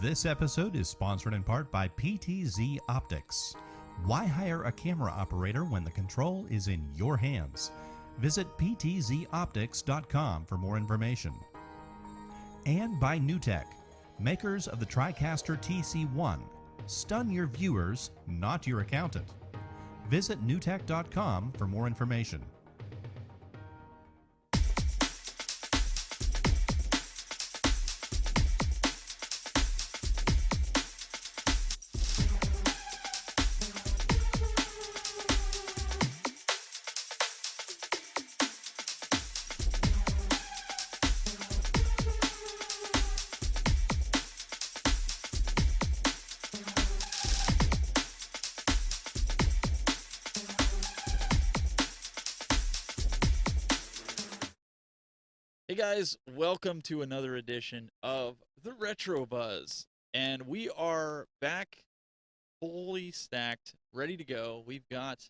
This episode is sponsored in part by PTZ Optics. Why hire a camera operator when the control is in your hands? Visit ptzoptics.com for more information. And by NewTek, makers of the TriCaster TC1. Stun your viewers, not your accountant. Visit newtek.com for more information. Hey guys, welcome to another edition of the Retro Buzz, and we are back fully stacked, ready to go. We've got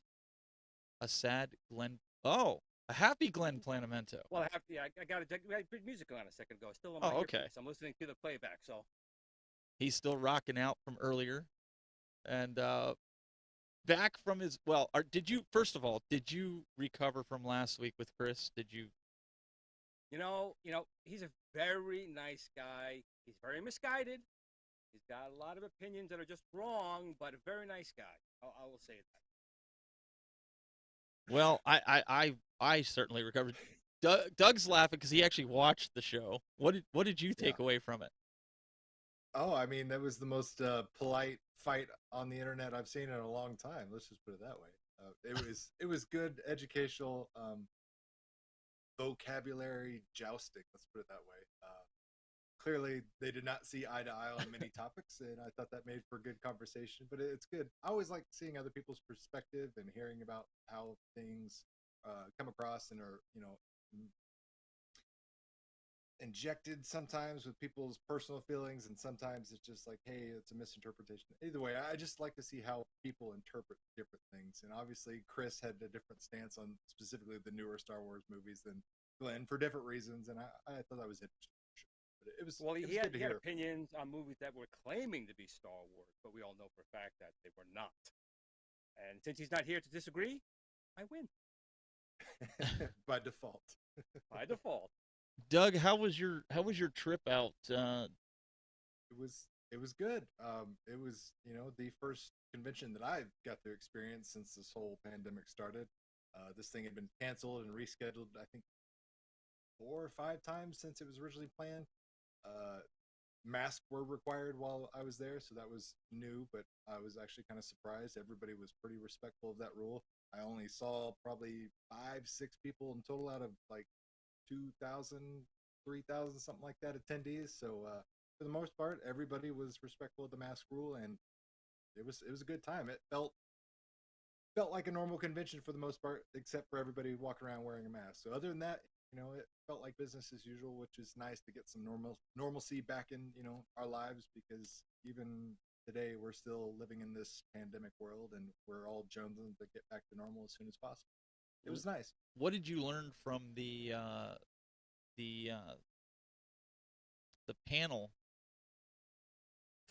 a sad Glen, a happy Glen Planamento. Well, I got we had good music on a second ago. Still on my okay. earpiece. I'm listening to the playback, so. He's still rocking out from earlier, and back from his, did you recover from last week with Chris? Did you? You know, he's a very nice guy. He's very misguided. He's got a lot of opinions that are just wrong, but a very nice guy. I will say that. Well, I certainly recovered. Doug's laughing because he actually watched the show. What did you take away from it? Oh, I mean, that was the most polite fight on the internet I've seen in a long time. Let's just put it that way. It was good, educational. Vocabulary jousting, let's put it that way. Clearly, they did not see eye to eye on many topics, and I thought that made for good conversation, but it's good. I always like seeing other people's perspective and hearing about how things come across and are, injected sometimes with people's personal feelings, and sometimes it's just like, hey, it's a misinterpretation. Either way, I just like to see how people interpret different things, and obviously Chris had a different stance on specifically the newer Star Wars movies than Glenn for different reasons, and I thought that was interesting. But it was he had opinions on movies that were claiming to be Star Wars, but we all know for a fact that they were not. And since he's not here to disagree, I win. By default. By default. Doug, how was your trip out? It was good. It was the first convention that I've got to experience since this whole pandemic started. This thing had been canceled and rescheduled, I think, 4 or 5 times since it was originally planned. Masks were required while I was there, so that was new, but I was actually kind of surprised. Everybody was pretty respectful of that rule. I only saw probably 5-6 people in total out of like 2,000, 3,000, something like that attendees. So for the most part, everybody was respectful of the mask rule, and it was a good time. It felt like a normal convention for the most part, except for everybody walking around wearing a mask. So other than that, it felt like business as usual, which is nice to get some normalcy back in our lives, because even today we're still living in this pandemic world, and we're all jonesing to get back to normal as soon as possible. It was nice. What did you learn from the panel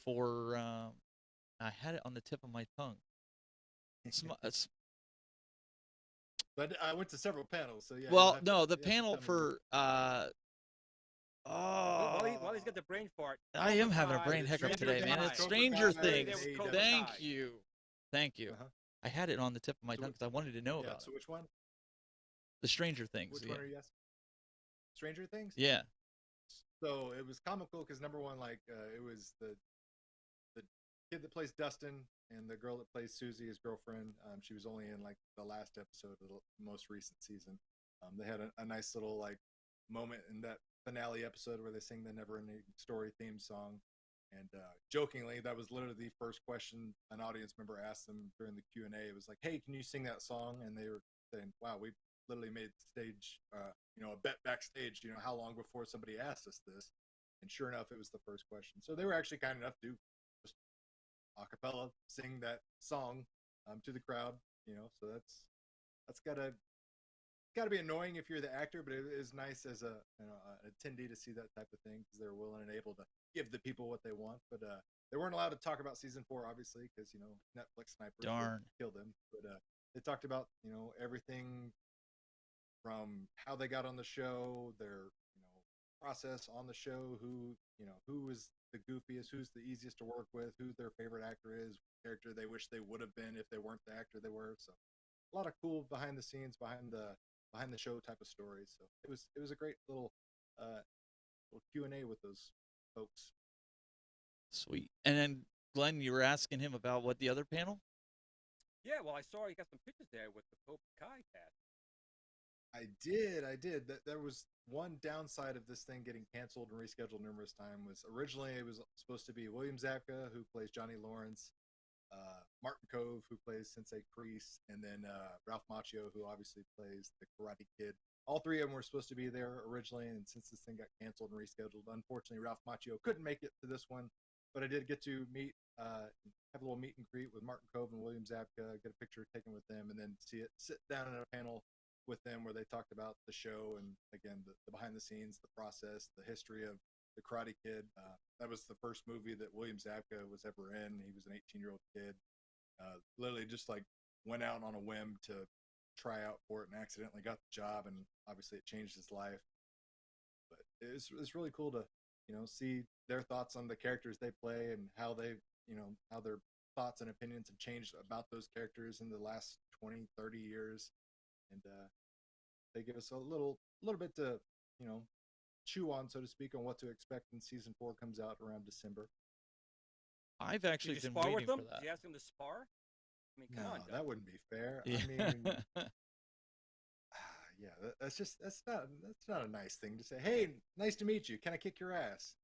for? I had it on the tip of my tongue. But I went to several panels, so yeah. Well, no, the panel for while he's got the brain fart. I am having a brain hiccup today, man. It's Stranger Things. Thank you. Uh-huh. I had it on the tip of my tongue because I wanted to know about it. So which one? The Stranger Things. Which one are you asking? Stranger Things? Yeah. So it was comical because number one, it was the kid that plays Dustin and the girl that plays Susie, his girlfriend. She was only in the last episode of the most recent season. They had a nice little moment in that finale episode where they sing the Never Ending Story theme song. And jokingly, that was literally the first question an audience member asked them during the Q&A. It was like, hey, can you sing that song? And they were saying, wow, we literally made stage, a bet backstage, how long before somebody asked us this. And sure enough, it was the first question. So they were actually kind enough to just a cappella sing that song to the crowd, so that's got got to be annoying if you're the actor, but it is nice as a an attendee to see that type of thing because they're willing and able to give the people what they want. But they weren't allowed to talk about season 4, obviously, because Netflix snipers would Darn. kill them. But they talked about everything from how they got on the show, their process on the show, who was the goofiest, who's the easiest to work with, who their favorite actor is, character they wish they would have been if they weren't the actor they were. So a lot of cool behind the scenes, behind the show type of stories. So it was a great little Q&A with those folks. Sweet. And then Glenn, you were asking him about what the other panel? Yeah, well, I saw you got some pictures there with the Pope Kai cast. I did. There was one downside of this thing getting canceled and rescheduled numerous times. Was originally it was supposed to be William Zabka, who plays Johnny Lawrence, Martin Kove, who plays Sensei Kreese, and then Ralph Macchio, who obviously plays the Karate Kid. All three of them were supposed to be there originally, and since this thing got canceled and rescheduled, unfortunately, Ralph Macchio couldn't make it to this one. But I did get to meet, have a little meet and greet with Martin Kove and William Zabka, get a picture taken with them, and then sit down in a panel with them where they talked about the show and, again, the behind the scenes, the process, the history of the Karate Kid. That was the first movie that William Zabka was ever in. He was an 18-year-old kid. Literally just like went out on a whim to try out for it and accidentally got the job, and obviously it changed his life. But it's really cool to see their thoughts on the characters they play and how they how their thoughts and opinions have changed about those characters in the last 20-30 years. And they give us a little bit to chew on, so to speak, on what to expect when season 4 comes out around December. I've actually Did you been spar waiting with them? for that. Did you ask them to spar? I mean, come No, on, Doug. that wouldn't be fair. Yeah. I mean, yeah, that's not a nice thing to say. Hey, nice to meet you. Can I kick your ass?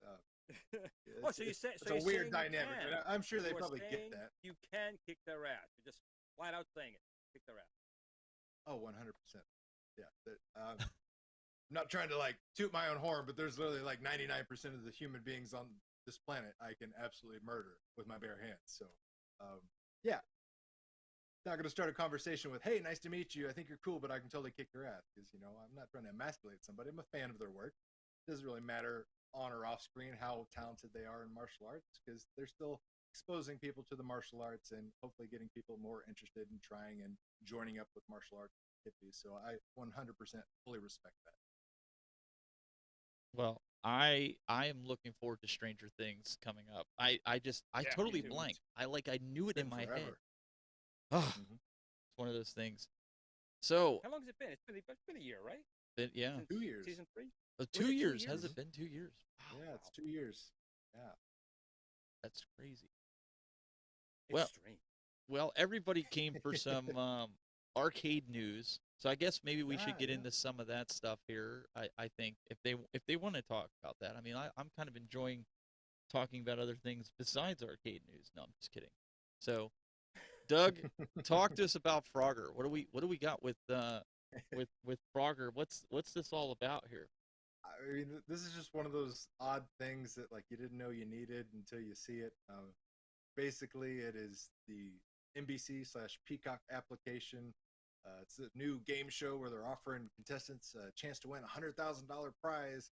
Oh, so you say it's a weird dynamic. And I'm sure they You are probably get saying that. You can kick their ass. You're just flat out saying it. Kick their ass. Oh, 100%. Yeah. I'm not trying to like toot my own horn, but there's literally like 99% of the human beings on this planet I can absolutely murder with my bare hands. So, yeah. Not going to start a conversation with, hey, nice to meet you. I think you're cool, but I can totally kick your ass. Because, I'm not trying to emasculate somebody. I'm a fan of their work. It doesn't really matter on or off screen how talented they are in martial arts, because they're still exposing people to the martial arts and hopefully getting people more interested in trying and joining up with martial arts activities. So I 100% fully respect that. Well, I am looking forward to Stranger Things coming up. I Yeah, totally me too. blanked. I knew it in my head. Forever. Oh, it's one of those things. So, How long has it been? It's been a year, right? yeah, Since 2 years. Season 3? 2 it 2 years. Has years? it been 2 years? Wow, Yeah, it's 2 years. Yeah. that's crazy. It's Well, strange. Well, everybody came for some arcade news, so I guess maybe we should get Yeah. into some of that stuff here. I think if they want to talk about that, I mean, I'm kind of enjoying talking about other things besides arcade news. No, I'm just kidding. So, Doug, talk to us about Frogger. What do we got with Frogger? What's this all about here? I mean, this is just one of those odd things that like you didn't know you needed until you see it. Basically, it is the NBC/Peacock application. It's a new game show where they're offering contestants a chance to win a $100,000 prize.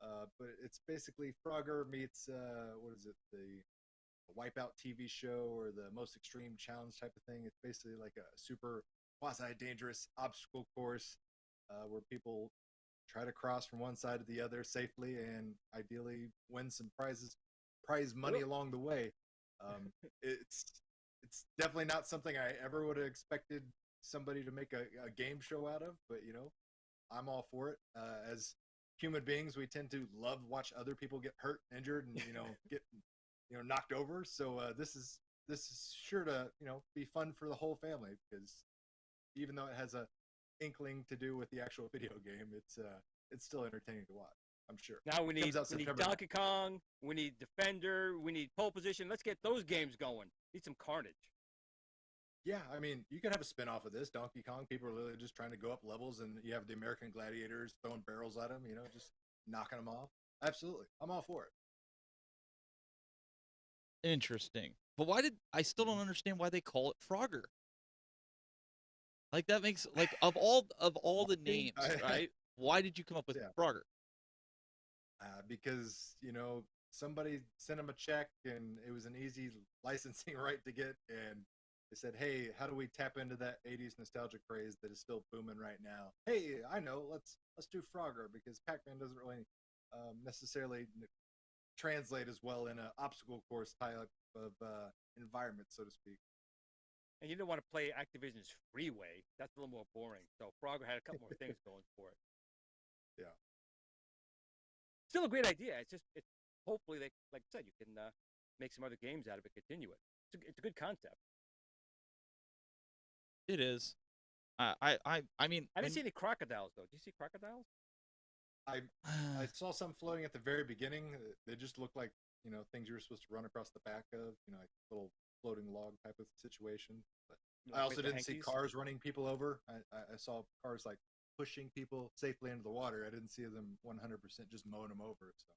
But it's basically Frogger meets what is it, the Wipeout TV show or the Most Extreme Challenge type of thing. It's basically like a super quasi-dangerous obstacle course where people try to cross from one side to the other safely and ideally win some prize money along the way. It's definitely not something I ever would have expected somebody to make a game show out of, but I'm all for it. As human beings, we tend to watch other people get hurt, injured, and get knocked over. So this is sure to be fun for the whole family, because even though it has a inkling to do with the actual video game, it's still entertaining to watch, I'm sure. Now we need September Donkey Kong, we need Defender, we need Pole Position. Let's get those games going. Need some carnage. Yeah, I mean, you could have a spin-off of this. Donkey Kong, people are literally just trying to go up levels, and you have the American Gladiators throwing barrels at them, just knocking them off. Absolutely. I'm all for it. Interesting. But I still don't understand why they call it Frogger. Like that makes like of all the Marketing? names, right? Why did you come up with Yeah. Frogger? Because somebody sent him a check and it was an easy licensing right to get, and they said, hey, how do we tap into that 80s nostalgia craze that is still booming right now? Hey, I know, let's do Frogger, because Pac-Man doesn't really necessarily translate as well in an obstacle course type of environment, so to speak. And you don't want to play Activision's Freeway. That's a little more boring. So Frogger had a couple more things going for it. Yeah. Still a great idea. It's hopefully they, like I said, you can make some other games out of it, continue it. It's a good concept. It is. I mean, I didn't see any crocodiles though. Did you see crocodiles? I saw some floating at the very beginning. They just looked like things you were supposed to run across the back of, like a little floating log type of situation. But Like I also Mr. didn't see Hanky's? cars running people over. I saw cars like pushing people safely into the water. I didn't see them 100% just mowing them over. So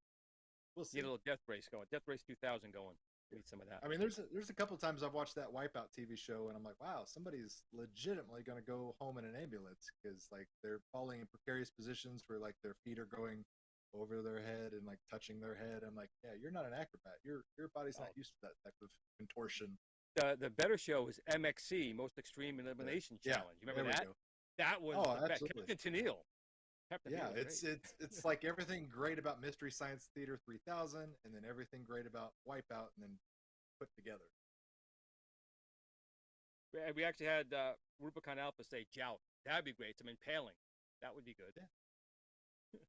we'll see. Need a little Death Race going. Death Race 2000 going. Need some of that. I mean, there's a couple of times I've watched that Wipeout TV show, and I'm like, wow, somebody's legitimately going to go home in an ambulance, because like they're falling in precarious positions where like their feet are going over their head and like touching their head. I'm like, yeah, you're not an acrobat. Your body's not used to that type of contortion. The better show is MXC, Most Extreme Elimination Yeah, Challenge. You remember there we that? go. That was Oh, the best. absolutely. Captain Tennille. Captain Yeah, Tennille was great. it's like everything great about Mystery Science Theater 3000, and then everything great about Wipeout, and then put together. We actually had Rubicon Alpha say joust. That'd be great. Some impaling. That would be good. Yeah.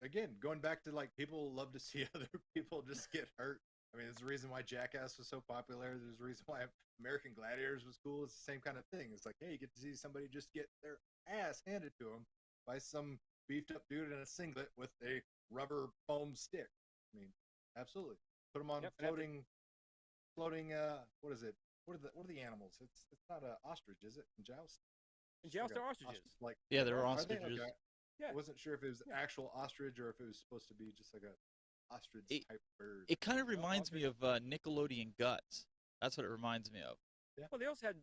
Again, going back to like people love to see other people just get hurt. I mean, there's a reason why Jackass was so popular. There's a reason why American Gladiators was cool. It's the same kind of thing. It's like, hey, you get to see somebody just get their ass handed to them by some beefed up dude in a singlet with a rubber foam stick. I mean, absolutely. Put them on floating. What is it? What are the animals? It's not an ostrich, is it? In Joust? And joust are ostriches. Like, yeah, there were are they? ostriches. Okay. Yeah. I wasn't sure if it was actual ostrich or if it was supposed to be just like a ostrich type bird. It kind of reminds me of Nickelodeon Guts. That's what it reminds me of. Yeah. Well, they also had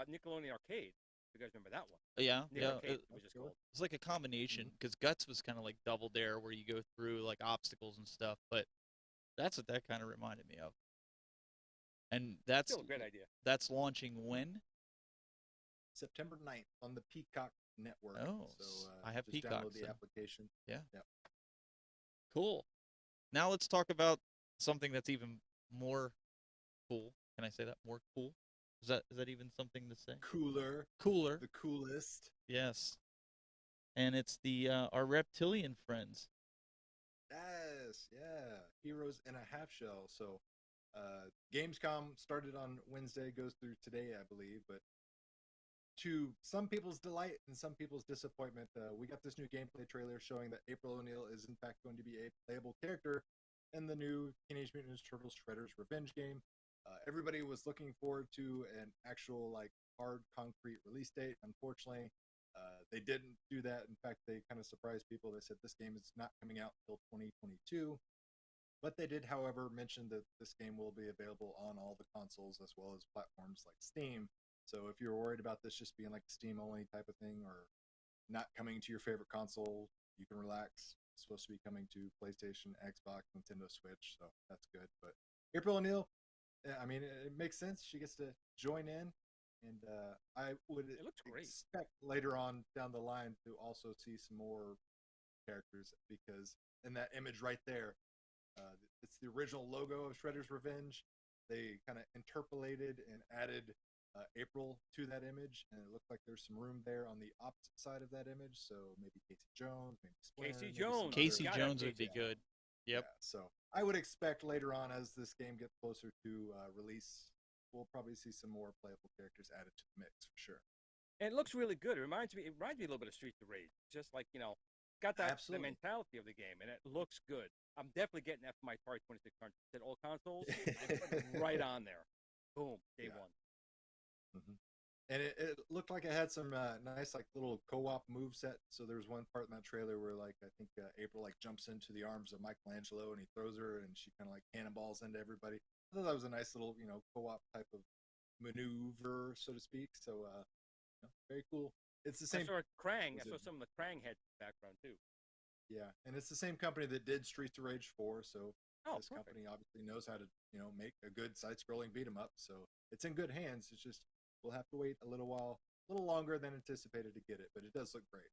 Nickelodeon Arcade. You guys remember that one? Yeah, Nick yeah. Arcade, it was just called. It's like a combination, because Guts was kind of like Double Dare, where you go through like obstacles and stuff. But that's what that kind of reminded me of. And that's Still a great idea. That's launching when? September 9th on the Peacock Network. Oh, so I have just Peacock, download the so- application. Yeah. Yep. Cool. Now let's talk about something that's even more cool. Can I say that? More cool? Is that even something to say? Cooler. Cooler. The coolest. Yes. And it's the our reptilian friends. Yes, yeah. Heroes in a Half Shell. So Gamescom started on Wednesday, goes through today, I believe, but to some people's delight and some people's disappointment, we got this new gameplay trailer showing that April O'Neil is in fact going to be a playable character in the new Teenage Mutant Ninja Turtles Shredder's Revenge game. Everybody was looking forward to an actual like hard concrete release date. Unfortunately, they didn't do that. In fact, they kind of surprised people. They said this game is not coming out until 2022. But they did, however, mention that this game will be available on all the consoles as well as platforms like Steam. So if you're worried about this just being like a Steam-only type of thing or not coming to your favorite console, you can relax. It's supposed to be coming to PlayStation, Xbox, Nintendo Switch, so that's good. But April O'Neil, I mean, it makes sense. She gets to join in, and I would expect later on down the line to also see some more characters, because in that image right there, it's the original logo of Shredder's Revenge. They kind of interpolated and added April to that image, and it looked like there's some room there on the opposite side of that image. So maybe Casey Jones, maybe Splinter, Casey maybe Jones. Casey Jones would be good. Yep. Yeah, so I would expect later on, as this game gets closer to release, we'll probably see some more playable characters added to the mix for sure. And it looks really good. It reminds me a little bit of Streets of Rage. Just like, got that the mentality of the game, and it looks good. I'm definitely getting that for my Atari 2600. Said all consoles, right on there. Boom, day one. Mm-hmm. And it looked like it had some nice like little co-op move set. So there was one part in that trailer where like I think April like jumps into the arms of Michelangelo and he throws her and she kind of like cannonballs into everybody. I thought that was a nice little co-op type of maneuver, so to speak. So Very cool. It's the I same. saw Krang. I saw some of the Krang heads in the background too. Yeah, and it's the same company that did Streets of Rage 4, so this perfect. company obviously knows how to, make a good side-scrolling beat 'em up. So it's in good hands. It's just we'll have to wait a little while, a little longer than anticipated to get it, but it does look great.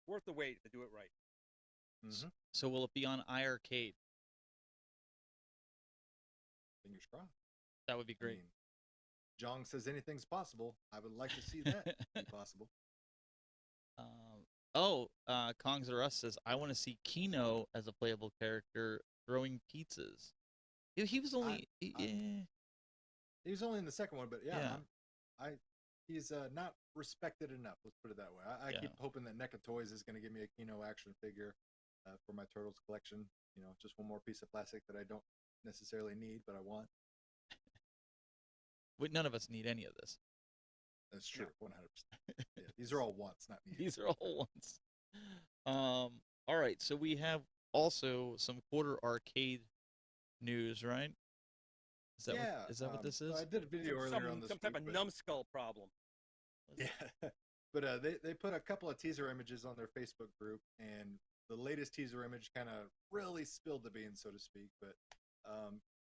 Worth the wait to do it right. Mm-hmm. So will it be on iArcade? Fingers crossed. That would be great. I mean, Jong says anything's possible. I would like to see that be possible. Kongs or Us says, I want to see Kino as a playable character throwing pizzas. He was only he was only in the second one, but yeah. He's not respected enough. Let's put it that way. I keep hoping that NECA Toys is going to give me a Kino action figure for my Turtles collection. Just one more piece of plastic that I don't necessarily need, but I want. None of us need any of this. That's true, 100%. Yeah, these are all wants, not needs. These are all wants. All right, so we have also some quarter arcade news, right? Is that what this is? So I did a video earlier on this. Some type of numbskull problem. Yeah, but they put a couple of teaser images on their Facebook group, and the latest teaser image kind of really spilled the beans, so to speak. But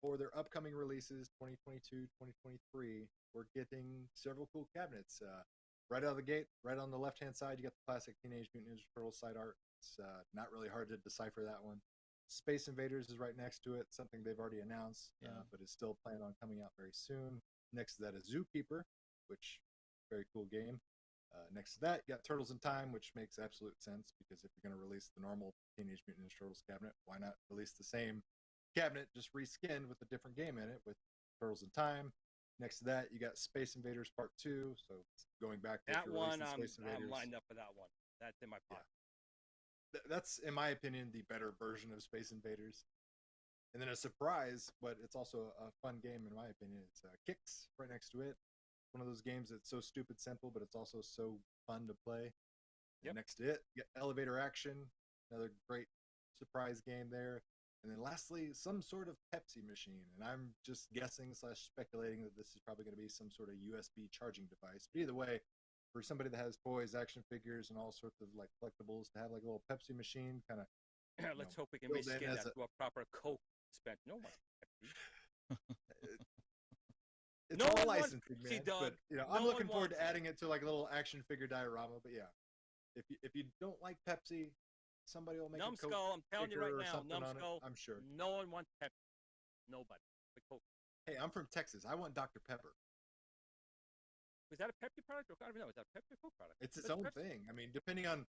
for their upcoming releases, 2022, 2023, we're getting several cool cabinets. Right out of the gate, right on the left-hand side, you got the classic Teenage Mutant Ninja Turtles side art. It's not really hard to decipher that one. Space Invaders is right next to it, something they've already announced, but is still planned on coming out very soon. Next to that is Zookeeper, which very cool game. Next to that, you got Turtles in Time, which makes absolute sense because if you're going to release the normal Teenage Mutant Ninja Turtles cabinet, why not release the same cabinet, just reskinned with a different game in it with Turtles in Time. Next to that, you got Space Invaders Part 2, so going back to that one, Space Invaders. I'm lined up for that one. That's in my pocket. Yeah. That's, in my opinion, the better version of Space Invaders. And then a surprise, but it's also a fun game, in my opinion. It's Kicks right next to it. One of those games that's so stupid simple, but it's also so fun to play. And next to it, you got Elevator Action, another great surprise game there. And then lastly, some sort of Pepsi machine. And I'm just guessing / speculating that this is probably going to be some sort of USB charging device. But either way, for somebody that has toys, action figures, and all sorts of like collectibles, to have like a little Pepsi machine kind of. Let's hope we can reskin that to a proper Coke dispenser. No one Pepsi. It's all licensing, man. But I'm looking forward to adding it to like a little action figure diorama. But yeah, if you don't like Pepsi, somebody will make a Coke I'm telling you right now, Numbskull. I'm sure. No one wants Pepsi. Nobody. Hey, I'm from Texas. I want Dr. Pepper. Was that a Pepsi product? I don't even know. Is that a Pepsi or Coke product? It's its own thing. I mean, depending on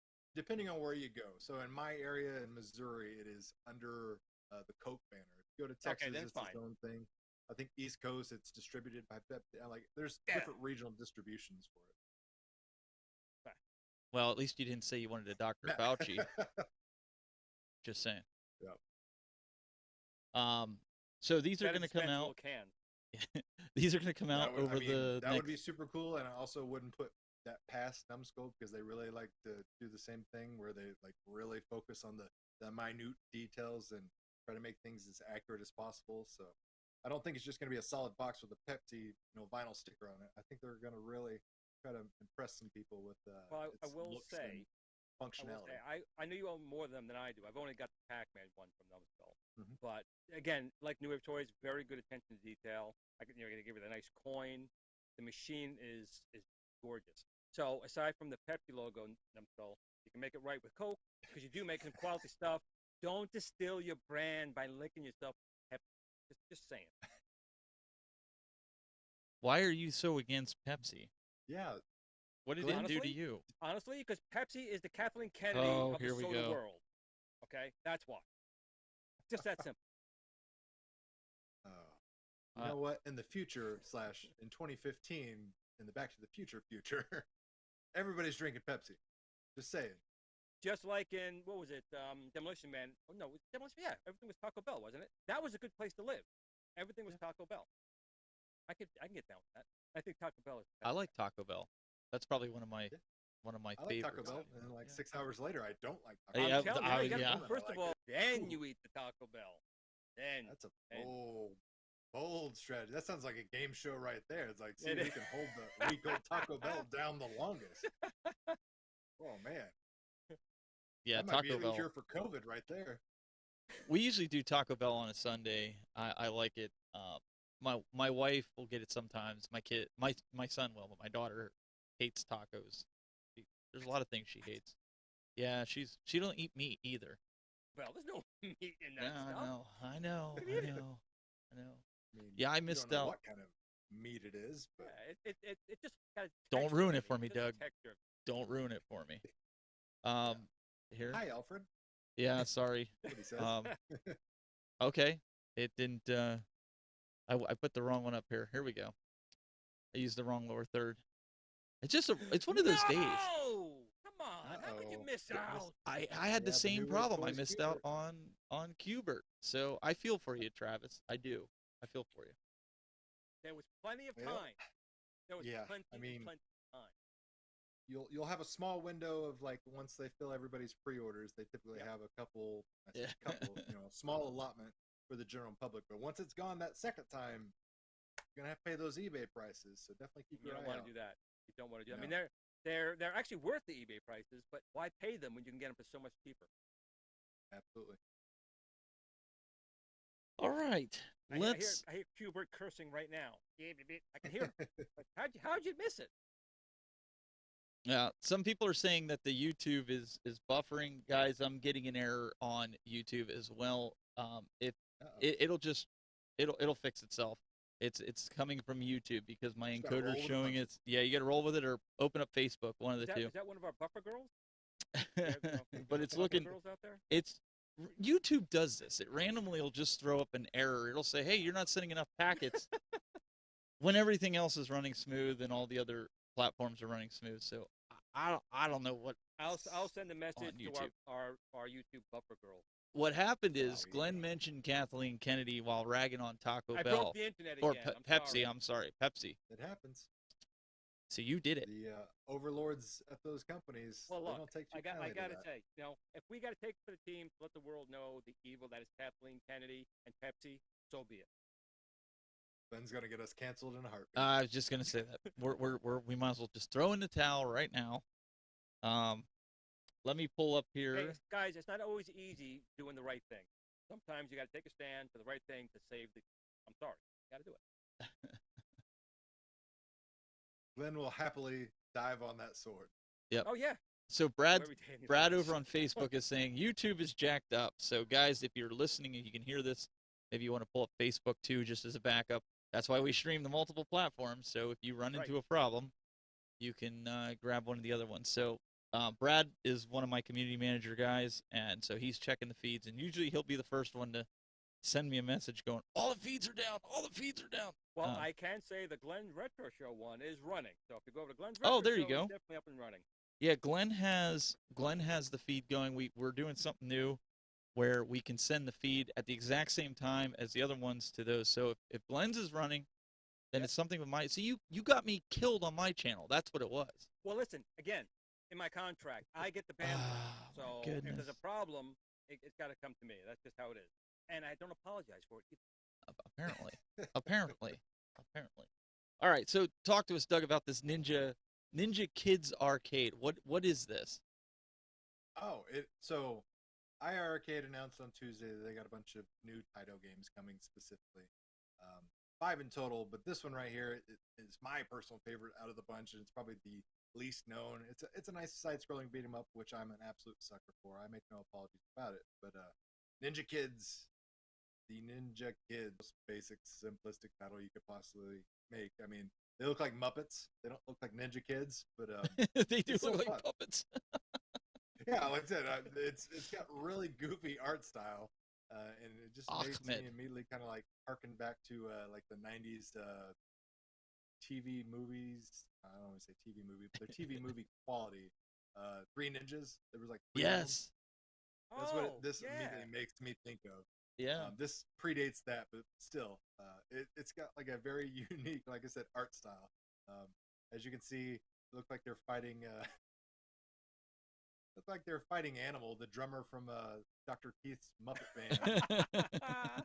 where you go. So in my area in Missouri, it is under the Coke banner. If you go to Texas, it's its own thing. I think East Coast, it's distributed by Pepsi. Like, there's different regional distributions for it. Well, at least you didn't say you wanted a Dr. Fauci. Just saying. Yeah. So these are going to come out. These are going to come out That would be super cool, and I also wouldn't put that past Numbskull because they really like to do the same thing where they like really focus on the minute details and try to make things as accurate as possible. So I don't think it's just going to be a solid box with a Pepsi vinyl sticker on it. I think they're going to really try to impress some people with well, I will say functionality. I know you own more of them than I do. I've only got the Pac-Man one from Numbskull. But again, like New Wave Toys, very good attention to detail. Going to give it a nice coin. The machine is gorgeous. So aside from the Pepsi logo, Numbskull, you can make it right with Coke because you do make some quality stuff. Don't distill your brand by licking yourself Pepsi. Just saying. Why are you so against Pepsi? Yeah. What did it do to you? Honestly, because Pepsi is the Kathleen Kennedy of the soda world. Okay, that's why. Just that simple. You know what? In the future / in 2015, in the Back to the Future, everybody's drinking Pepsi. Just saying. Just like in, what was it, Demolition Man? Oh, no, Demolition Man. Yeah, everything was Taco Bell, wasn't it? That was a good place to live. Everything was Taco Bell. I can get down with that. I think Taco Bell is. I like Taco Bell. That's probably one of my favorites. I like Taco Bell, and then 6 hours later, I don't like Taco Bell. I'm telling you, first of all, then you eat the Taco Bell. Then that's a bold strategy. That sounds like a game show right there. It's like, see who can hold the week-old Taco Bell down the longest. Oh, man. Yeah, that might Taco be Bell. a cure for COVID right there. We usually do Taco Bell on a Sunday. I like it. My wife will get it sometimes. My son will, but my daughter hates tacos. There's a lot of things she hates. Yeah, she don't eat meat either. Well, there's no meat in that Yeah, stuff. I know. What do you mean? I mean, Yeah, I you missed don't know out. what kind of meat it is, but Yeah, it just got a Don't texture ruin to it for me, Just a Doug. texture. Don't ruin it for me. Here. hi, Alfred. Yeah, sorry. That's what he says. Okay. It didn't. I put the wrong one up here. Here we go. I used the wrong lower third. It's one of those days. No! Come on. How could you miss out? I had the Yeah, the same new problem. I Toys missed Cubert. out on Cubert. So I feel for you, Travis. I do. I feel for you. There was plenty of Yeah. time. There was Yeah, plenty I mean, of time. You'll have a small window of like once they fill everybody's pre-orders, they typically have a couple, small allotment for the general public. But once it's gone that second time, you're gonna have to pay those eBay prices. So definitely keep You your don't eye want out. to do that. You don't want to do that. No. I mean, they're actually worth the eBay prices, but why pay them when you can get them for so much cheaper? Absolutely. All right. I hear Hubert cursing right now. I can hear him. But how'd you miss it? Yeah, some people are saying that the YouTube is buffering. Guys, I'm getting an error on YouTube as well. It'll fix itself. It's coming from YouTube because my Just gotta roll encoder's with the showing punches. it's yeah. You got to roll with it or open up Facebook. One of the two. Is that one of our buffer girls? But it's Buffer looking. girls out there? YouTube does this. It randomly will just throw up an error. It'll say, "Hey, you're not sending enough packets," when everything else is running smooth and all the other platforms are running smooth. So I don't know what. I'll send a message to YouTube. our YouTube buffer girl. What happened is Wow, Glenn mentioned Kathleen Kennedy while ragging on Taco I Bell broke the internet or again. Pepsi. Sorry. I'm sorry, Pepsi. It happens. So you did it. The overlords at those companies, Well, they look, don't take too I kindly to gotta that. say, if we gotta take it for the team to let the world know the evil that is Kathleen Kennedy and Pepsi, so be it. Ben's gonna get us canceled in a heartbeat. I was just gonna say that we might as well just throw in the towel right now. Let me pull up here. Hey, guys, it's not always easy doing the right thing. Sometimes you gotta take a stand for the right thing to save the. I'm sorry, you gotta do it. Glenn will happily dive on that sword. Yep. Oh yeah. So Every day in his Brad life. over on Facebook is saying YouTube is jacked up. So guys, if you're listening and you can hear this, maybe you want to pull up Facebook too, just as a backup. That's why we stream the multiple platforms. So if you run into a problem, you can grab one of the other ones. So Brad is one of my community manager guys, and so he's checking the feeds. And usually he'll be the first one to send me a message going, "All the feeds are down. All the feeds are down." Well, I can say the Glen Retro Show one is running. So if you go over to Glen's Retro Oh, there you Show, go. it's definitely up and running. Yeah, Glenn has the feed going. We're doing something new where we can send the feed at the exact same time as the other ones to those. So if Glenn's is running, then it's something with my. So you got me killed on my channel. That's what it was. Well, listen, again, in my contract, I get the bandwidth. So if goodness. there's a problem, it's got to come to me. That's just how it is. And I don't apologize for it either. Apparently. All right, so talk to us, Doug, about this Ninja Kids Arcade. What is this? Oh, so IR Arcade announced on Tuesday that they got a bunch of new Taito games coming specifically. 5 in total, but this one right here is my personal favorite out of the bunch, and it's probably the least known. It's a nice side-scrolling beat 'em up, which I'm an absolute sucker for. I make no apologies about it. But Ninja Kids, the Ninja Kids, basic, simplistic title you could possibly make. I mean, they look like Muppets. They don't look like Ninja Kids, but They do it's look so like fun. puppets. Yeah, like I said, it's got really goofy art style, and it just makes me immediately kind of like harken back to like the '90s TV movies. I don't want to say TV movie, but they're TV movie quality. Three Ninjas. There was like three of them. Yes. That's what this immediately makes me think of. Yeah. This predates that, but still, it's got like a very unique, like I said, art style. As you can see, it looked like they're fighting. Looked like they're fighting Animal, the drummer from Dr. Keith's Muppet Band.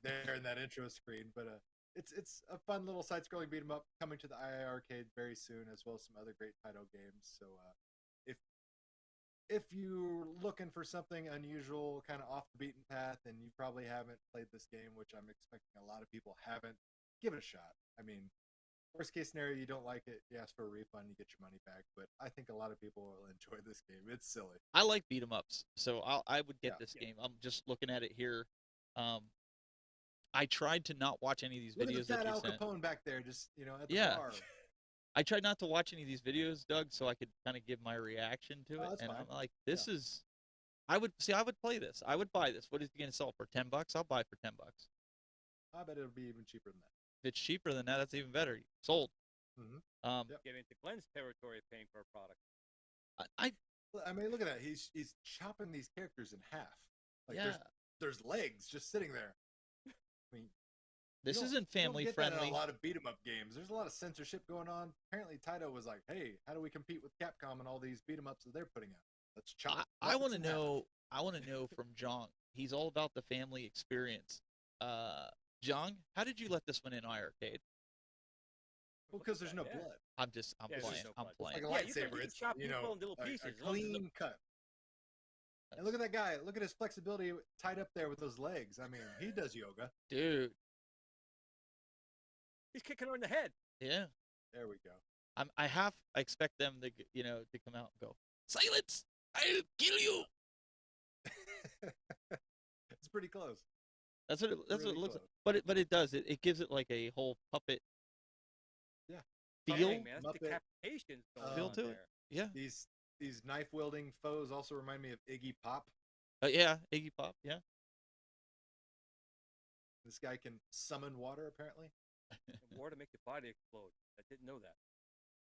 There in that intro screen, but it's a fun little side-scrolling beat 'em up coming to the II arcade very soon, as well as some other great Taito games. So if you're looking for something unusual, kind of off the beaten path, and you probably haven't played this game, which I'm expecting a lot of people haven't, give it a shot. I mean, worst case scenario, you don't like it, you ask for a refund, you get your money back. But I think a lot of people will enjoy this game. It's silly. I like beat 'em ups, so I would get this game. I'm just looking at it here. I tried to not watch any of these videos that you Al sent. Capone back there, just at the bar. I tried not to watch any of these videos, Doug, so I could kind of give my reaction to it. That's and fine. I'm like, this is. I would play this. I would buy this. What is it going to sell for? $10? I'll buy it for $10. I bet it'll be even cheaper than that. If it's cheaper than that, that's even better. Sold. Get into Glen's territory of paying for a product. I mean, look at that. He's chopping these characters in half. Like there's legs just sitting there. I mean, this isn't family friendly. That in a lot of beat 'em up games. There's a lot of censorship going on. Apparently, Taito was like, "Hey, how do we compete with Capcom and all these beat 'em ups that they're putting out? Let's chop." I want to know. I want to know from Jong. He's all about the family experience. Jong, how did you let this one in iArcade? Well, because there's no blood. I'm playing. No I'm playing. Like a lightsaber. It's chop people in little pieces. A clean cut. And look at that guy. Look at his flexibility tied up there with those legs. I mean, he does yoga. Dude. He's kicking her in the head. Yeah. There we go. I expect them to to come out and go, "Silence! I'll kill you." It's pretty close. That's what it looks like. But it does. It gives it like a whole puppet. Yeah. Feel. Man, that's decapitation Feel to it. Yeah. These knife wielding foes also remind me of Iggy Pop. Yeah, Iggy Pop. Yeah. This guy can summon water, apparently. Water to make your body explode. I didn't know that.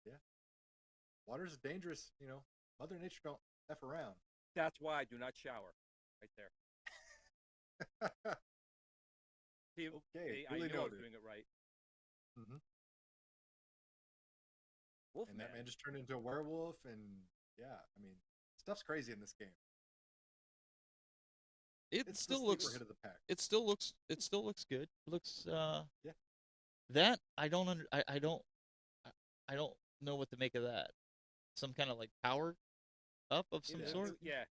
Yeah. Water's dangerous, Mother Nature don't F around. That's why I do not shower. Right there. See, okay. I know I'm doing it right. Mm-hmm. Wolf and that man just turned into a werewolf, and I mean, stuff's crazy in this game. It still looks. Hit of the pack. It still looks good. It looks. That I don't know what to make of that. Some kind of like power up of some sort. Yeah.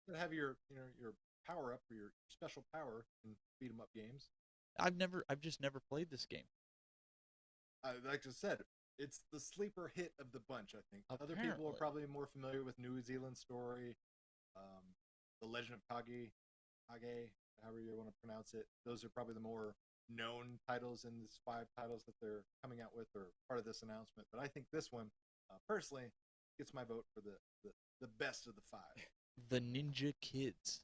You have your power up or your special power in beat 'em up games. I've just never played this game. Like I said, it's the sleeper hit of the bunch. I think other people are probably more familiar with New Zealand Story, The Legend of Kage, however you want to pronounce it. Those are probably the more known titles in these 5 titles that they're coming out with, or part of this announcement. But I think this one, personally, gets my vote for the best of the 5. The Ninja Kids.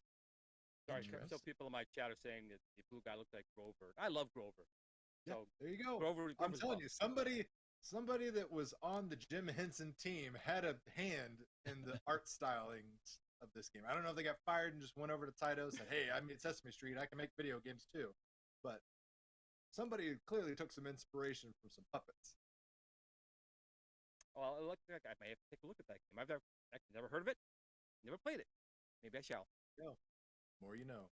Sorry, some people in my chat are saying that the blue guy looks like Grover. I love Grover. Yeah, so there you go. Grover I'm telling you, somebody that was on the Jim Henson team had a hand in the art stylings of this game. I don't know if they got fired and just went over to Taito and said, "Hey, I made Sesame Street. I can make video games too." But somebody clearly took some inspiration from some puppets. Well, it looks like I may have to take a look at that game. I've never heard of it. Never played it. Maybe I shall. No. More you know.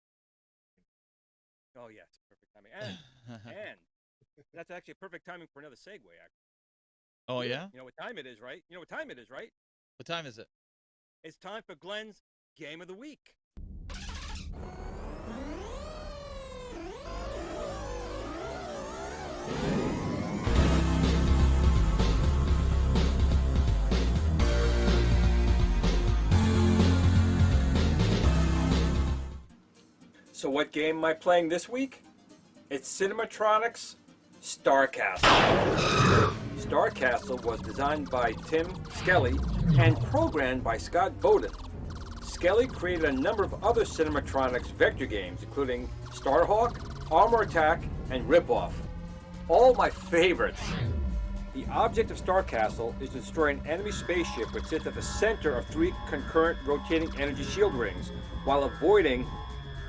Oh, yes. Perfect timing. And that's actually perfect timing for another segue, actually. Oh, yeah? You know what time it is, right? What time is it? It's time for Glen's Game of the Week. So what game am I playing this week? It's Cinematronics Star Castle. Star Castle was designed by Tim Skelly and programmed by Scott Bowden. Skelly created a number of other Cinematronics vector games, including Starhawk, Armor Attack, and Ripoff. All my favorites. The object of Star Castle is to destroy an enemy spaceship which sits at the center of 3 concurrent rotating energy shield rings, while avoiding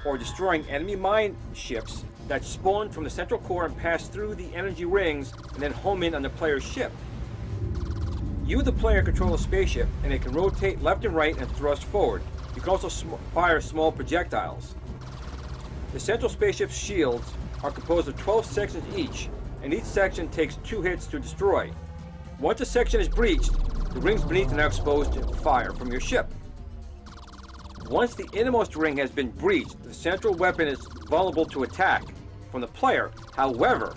or destroying enemy mine ships that spawn from the central core and pass through the energy rings and then home in on the player's ship. You, the player, control the spaceship, and it can rotate left and right and thrust forward. You can also fire small projectiles. The central spaceship's shields are composed of 12 sections each, and each section takes 2 hits to destroy. Once a section is breached, the rings beneath are now exposed to fire from your ship. Once the innermost ring has been breached, the central weapon is vulnerable to attack from the player. However,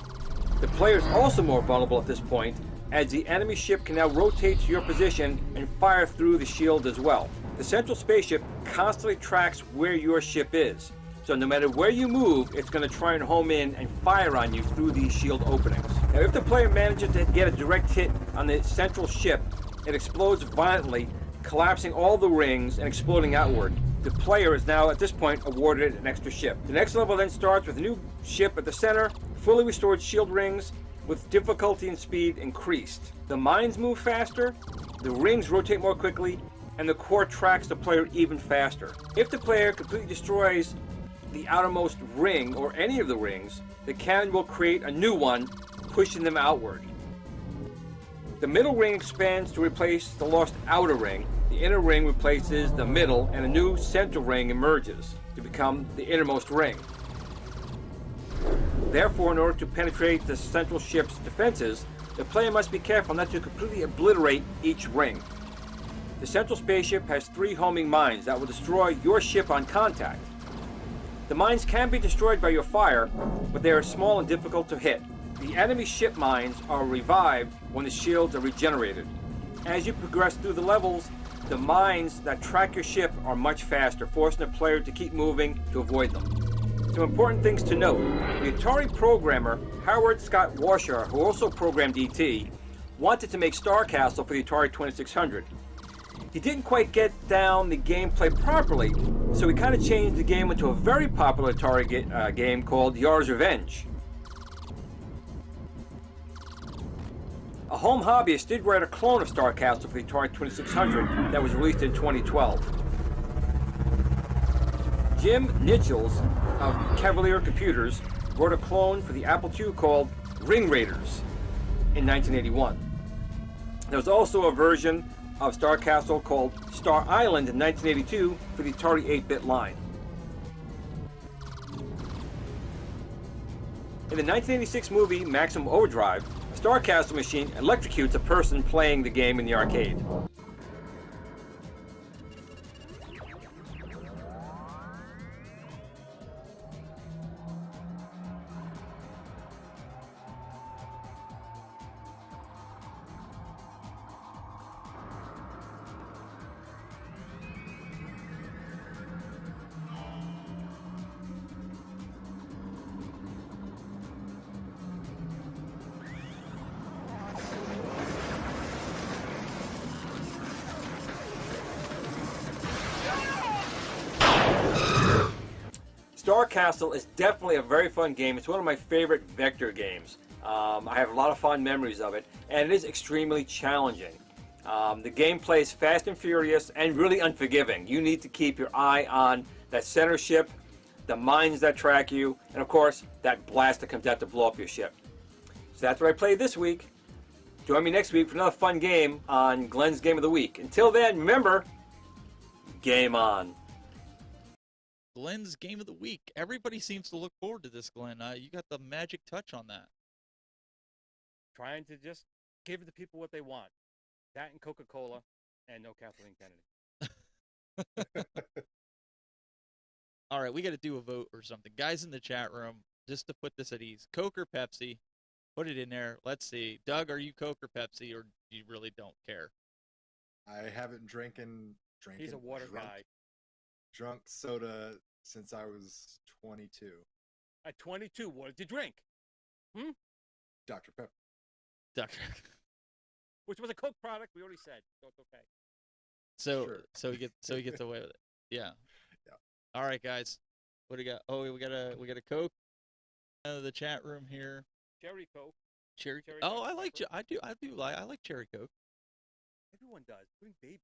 the player is also more vulnerable at this point, as the enemy ship can now rotate to your position and fire through the shield as well. The central spaceship constantly tracks where your ship is, so no matter where you move, it's going to try and home in and fire on you through these shield openings. Now, if the player manages to get a direct hit on the central ship, it explodes violently, collapsing all the rings and exploding outward. The player is now, at this point, awarded an extra ship. The next level then starts with a new ship at the center, fully restored shield rings, with difficulty and speed increased. The mines move faster, the rings rotate more quickly, and the core tracks the player even faster. If the player completely destroys the outermost ring, or any of the rings, the cannon will create a new one, pushing them outward. The middle ring expands to replace the lost outer ring. The inner ring replaces the middle, and a new central ring emerges to become the innermost ring. Therefore, in order to penetrate the central ship's defenses, the player must be careful not to completely obliterate each ring. The central spaceship has 3 homing mines that will destroy your ship on contact. The mines can be destroyed by your fire, but they are small and difficult to hit. The enemy ship mines are revived when the shields are regenerated. As you progress through the levels, the mines that track your ship are much faster, forcing the player to keep moving to avoid them. Some important things to note. The Atari programmer, Howard Scott Washer, who also programmed E.T., wanted to make Star Castle for the Atari 2600. He didn't quite get down the gameplay properly, so he kind of changed the game into a very popular Atari game called Yar's Revenge. A home hobbyist did write a clone of Star Castle for the Atari 2600 that was released in 2012. Jim Nichols of Cavalier Computers wrote a clone for the Apple II called Ring Raiders in 1981. There was also a version of Star Castle called Star Island in 1982 for the Atari 8-bit line. In the 1986 movie Maximum Overdrive, a Star Castle machine electrocutes a person playing the game in the arcade. Star Castle is definitely a very fun game. It's one of my favorite vector games. I have a lot of fond memories of it, and it is extremely challenging. The gameplay is fast and furious and really unforgiving. You need to keep your eye on that center ship, the mines that track you, and of course, that blast that comes out to blow up your ship. So that's what I played this week. Join me next week for another fun game on Glen's Game of the Week. Until then, remember, game on. Glen's Game of the Week. Everybody seems to look forward to this, Glen. You got the magic touch on that. Trying to just give the people what they want. That and Coca-Cola, and no Kathleen Kennedy. All right, we got to do a vote or something. Guys in the chat room, just to put this at ease, Coke or Pepsi? Put it in there. Let's see. Doug, are you Coke or Pepsi, or you really don't care? I haven't drinking. He's a water guy. Drunk soda since I was 22. At 22, what did you drink? Dr. Pepper. Which was a Coke product. We already said, so it's okay. So he gets away with it. Yeah. Yeah. All right, guys. What do we got? Oh, we got a Coke. The chat room here. Cherry Coke. Cherry. Oh, I like cherry Coke. Everyone does. Bring baby.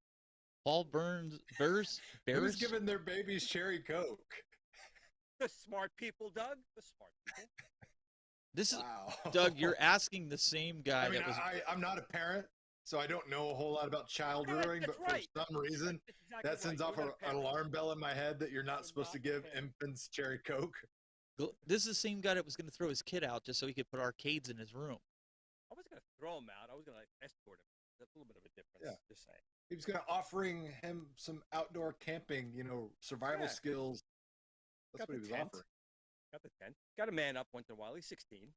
Paul Bears. Who's giving their babies cherry Coke? The smart people, Doug. The smart people. This is wow. Doug. You're asking the same guy I mean, that was. I'm not a parent, so I don't know a whole lot about child rearing, but for some reason, that sends off an alarm bell in my head that you're not supposed to give infants cherry Coke. This is the same guy that was going to throw his kid out just so he could put arcades in his room. I wasn't gonna throw him out. I was gonna escort him. That's a little bit of a difference. Yeah. Just saying. He was going to offering him some outdoor camping, survival skills. That's what he was offering. Got the tent. Got a man up once in a while. He's 16.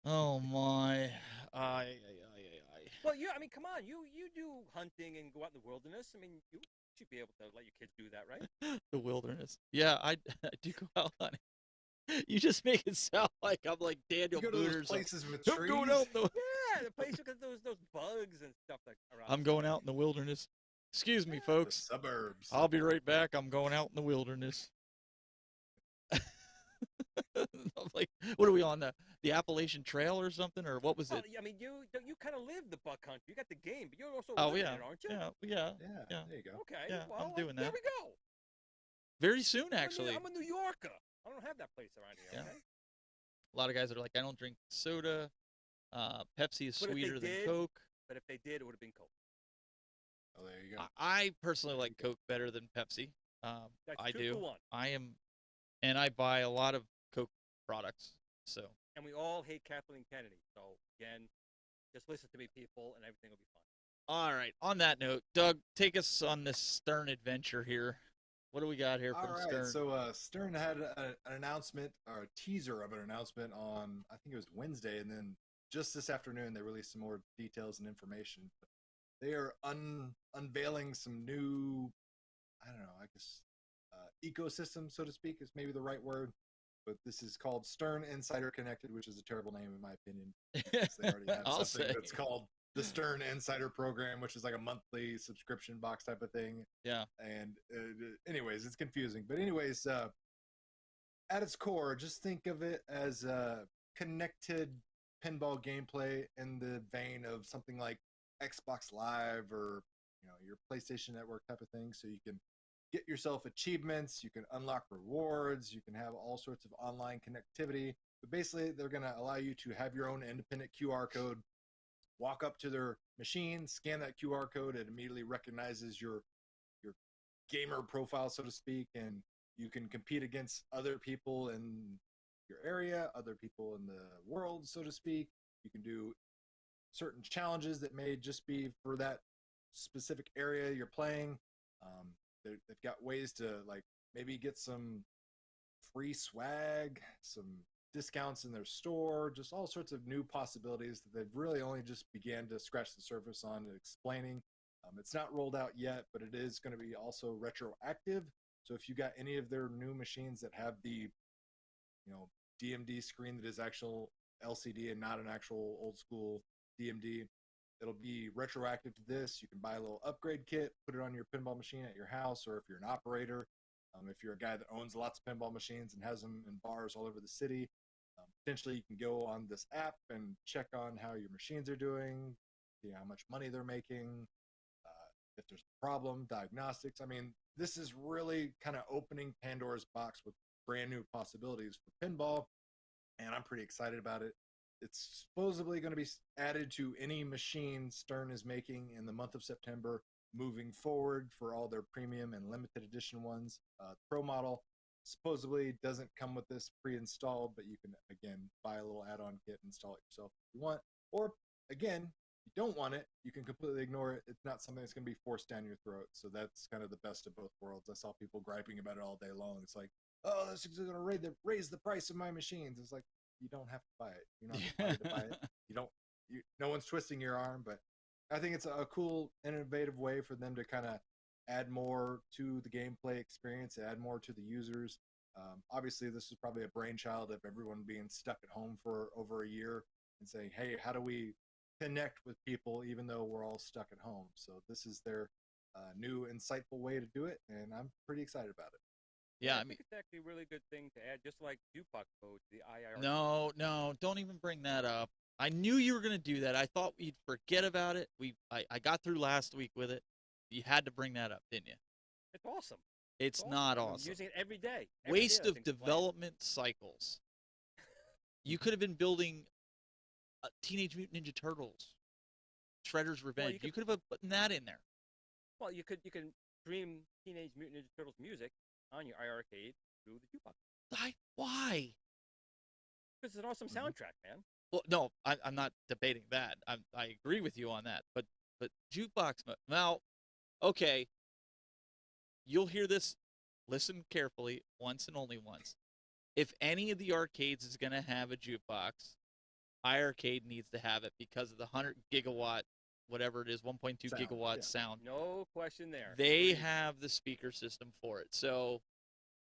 Oh my! Well, I mean, come on. You do hunting and go out in the wilderness. I mean, you should be able to let your kids do that, right? The wilderness. Yeah, I do go out hunting. You just make it sound like I'm like Daniel Boone or something. Places with trees. Going out in the... Yeah, the place with those bugs and stuff like around. I'm going out in the wilderness. Excuse me, folks. The suburbs. I'll be right back. I'm going out in the wilderness. I'm like, what are we on, the Appalachian Trail or something, or what was it? I mean, you kind of live the buck country. You got the game, but you're also living there, aren't you? Yeah. There you go. Okay. Yeah, well, I'm doing that. There we go. Very soon, actually. I'm a New Yorker. I don't have that place around here. Yeah. Okay. A lot of guys are like, I don't drink soda. Pepsi is sweeter than Coke. But if they did, it would have been Coke. Oh, there you go. I personally like Coke better than Pepsi. That's I 2 do. to 1. And I buy a lot of Coke products. So. And we all hate Kathleen Kennedy. So again, just listen to me, people, and everything will be fine. All right. On that note, Doug, take us on this Stern adventure here. What do we got here from Stern? So Stern had an announcement, or a teaser of an announcement on, I think it was Wednesday, and then just this afternoon they released some more details and information. They are unveiling some new, I don't know, I guess ecosystem, so to speak, is maybe the right word. But this is called Stern Insider Connected, which is a terrible name in my opinion. They already have something that's called the Stern Insider Program, which is like a monthly subscription box type of thing. Yeah. And anyways, it's confusing. But anyways, at its core, just think of it as connected pinball gameplay in the vein of something like Xbox Live or your PlayStation Network type of thing. So you can get yourself achievements, you can unlock rewards, you can have all sorts of online connectivity. But basically, they're going to allow you to have your own independent QR code, walk up to their machine, scan that QR code, it immediately recognizes your gamer profile, so to speak, and you can compete against other people in your area, other people in the world, so to speak. You can do certain challenges that may just be for that specific area you're playing. They've got ways to like maybe get some free swag, some discounts in their store, just all sorts of new possibilities that they've really only just began to scratch the surface on and explaining. It's not rolled out yet, but it is going to be also retroactive. So if you got any of their new machines that have the DMD screen that is actual LCD and not an actual old school DMD, it'll be retroactive to this. You can buy a little upgrade kit, put it on your pinball machine at your house, or if you're an operator, if you're a guy that owns lots of pinball machines and has them in bars all over the city, potentially you can go on this app and check on how your machines are doing, see how much money they're making, if there's a problem, diagnostics. I mean, this is really kind of opening Pandora's box with brand new possibilities for pinball, and I'm pretty excited about it. It's supposedly going to be added to any machine Stern is making in the month of September moving forward for all their premium and limited edition ones. The Pro model supposedly doesn't come with this pre-installed, but you can, again, buy a little add-on kit and install it yourself if you want. Or, again, if you don't want it, you can completely ignore it. It's not something that's going to be forced down your throat. So that's kind of the best of both worlds. I saw people griping about it all day long. It's like, oh, this is going to raise the price of my machines. It's like, you don't have to buy it. You're not required to buy it. No one's twisting your arm, but I think it's a cool, innovative way for them to kind of add more to the gameplay experience, add more to the users. Obviously, this is probably a brainchild of everyone being stuck at home for over a year and saying, hey, how do we connect with people even though we're all stuck at home? So this is their new, insightful way to do it, and I'm pretty excited about it. Yeah, I think it's actually a really good thing to add, just like Dupac code, the IR. No, don't even bring that up. I knew you were going to do that. I thought we'd forget about it. I got through last week with it. You had to bring that up, didn't you? It's awesome. It's not awesome. I'm using it every day. Waste of development cycles. You could have been building Teenage Mutant Ninja Turtles, Shredder's Revenge. You could have put that in there. Well, you can stream Teenage Mutant Ninja Turtles music on your iArcade through the Dupac. Why? Because it's an awesome soundtrack, man. Well, no, I'm not debating that. I agree with you on that. But jukebox mode. Now, okay, you'll hear this. Listen carefully, once and only once. If any of the arcades is going to have a jukebox, iArcade needs to have it because of the 100 gigawatt, whatever it is, 1.2 gigawatt sound. No question there. They have the speaker system for it. So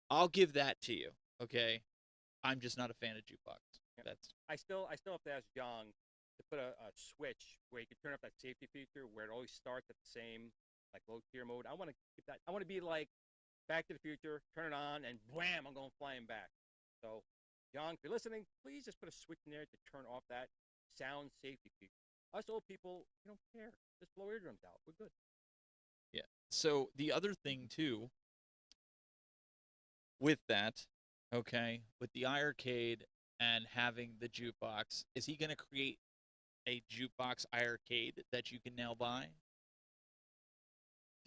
I'll give that to you. Okay. I'm just not a fan of jukebox. Yeah. I still have to ask John to put a switch where you can turn up that safety feature where it always starts at the same like low tier mode. I want to keep that. I want to be like Back to the Future, turn it on, and wham, I'm going flying back. So, John, if you're listening, please just put a switch in there to turn off that sound safety feature. Us old people, we don't care. Just blow eardrums out. We're good. Yeah. So the other thing too, with that, okay, with the iArcade and having the jukebox, is he going to create a jukebox iArcade that you can now buy?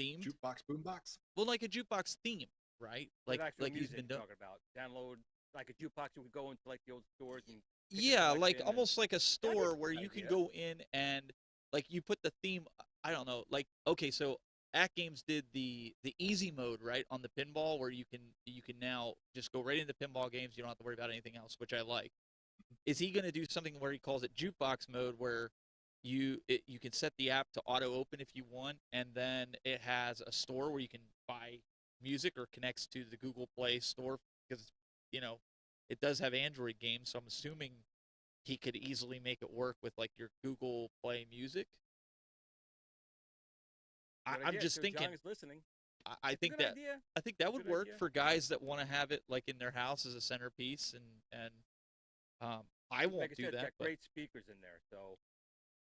Themed? Jukebox, boombox? Well, like a jukebox theme, right? Like he's been talking about. Download like a jukebox, you would go into like the old stores and yeah, like almost like a store where you can go in and like you put the theme. I don't know, like okay, so Act Games did the easy mode right on the pinball where you can now just go right into pinball games. You don't have to worry about anything else, which I like. Is he going to do something where he calls it jukebox mode where you can set the app to auto open if you want, and then it has a store where you can buy music or connects to the Google Play store because it does have Android games, so I'm assuming he could easily make it work with like your Google Play Music. I'm just thinking. John is listening. I think that would work for guys that want to have it like in their house as a centerpiece, and I won't do that. It's got great speakers in there, so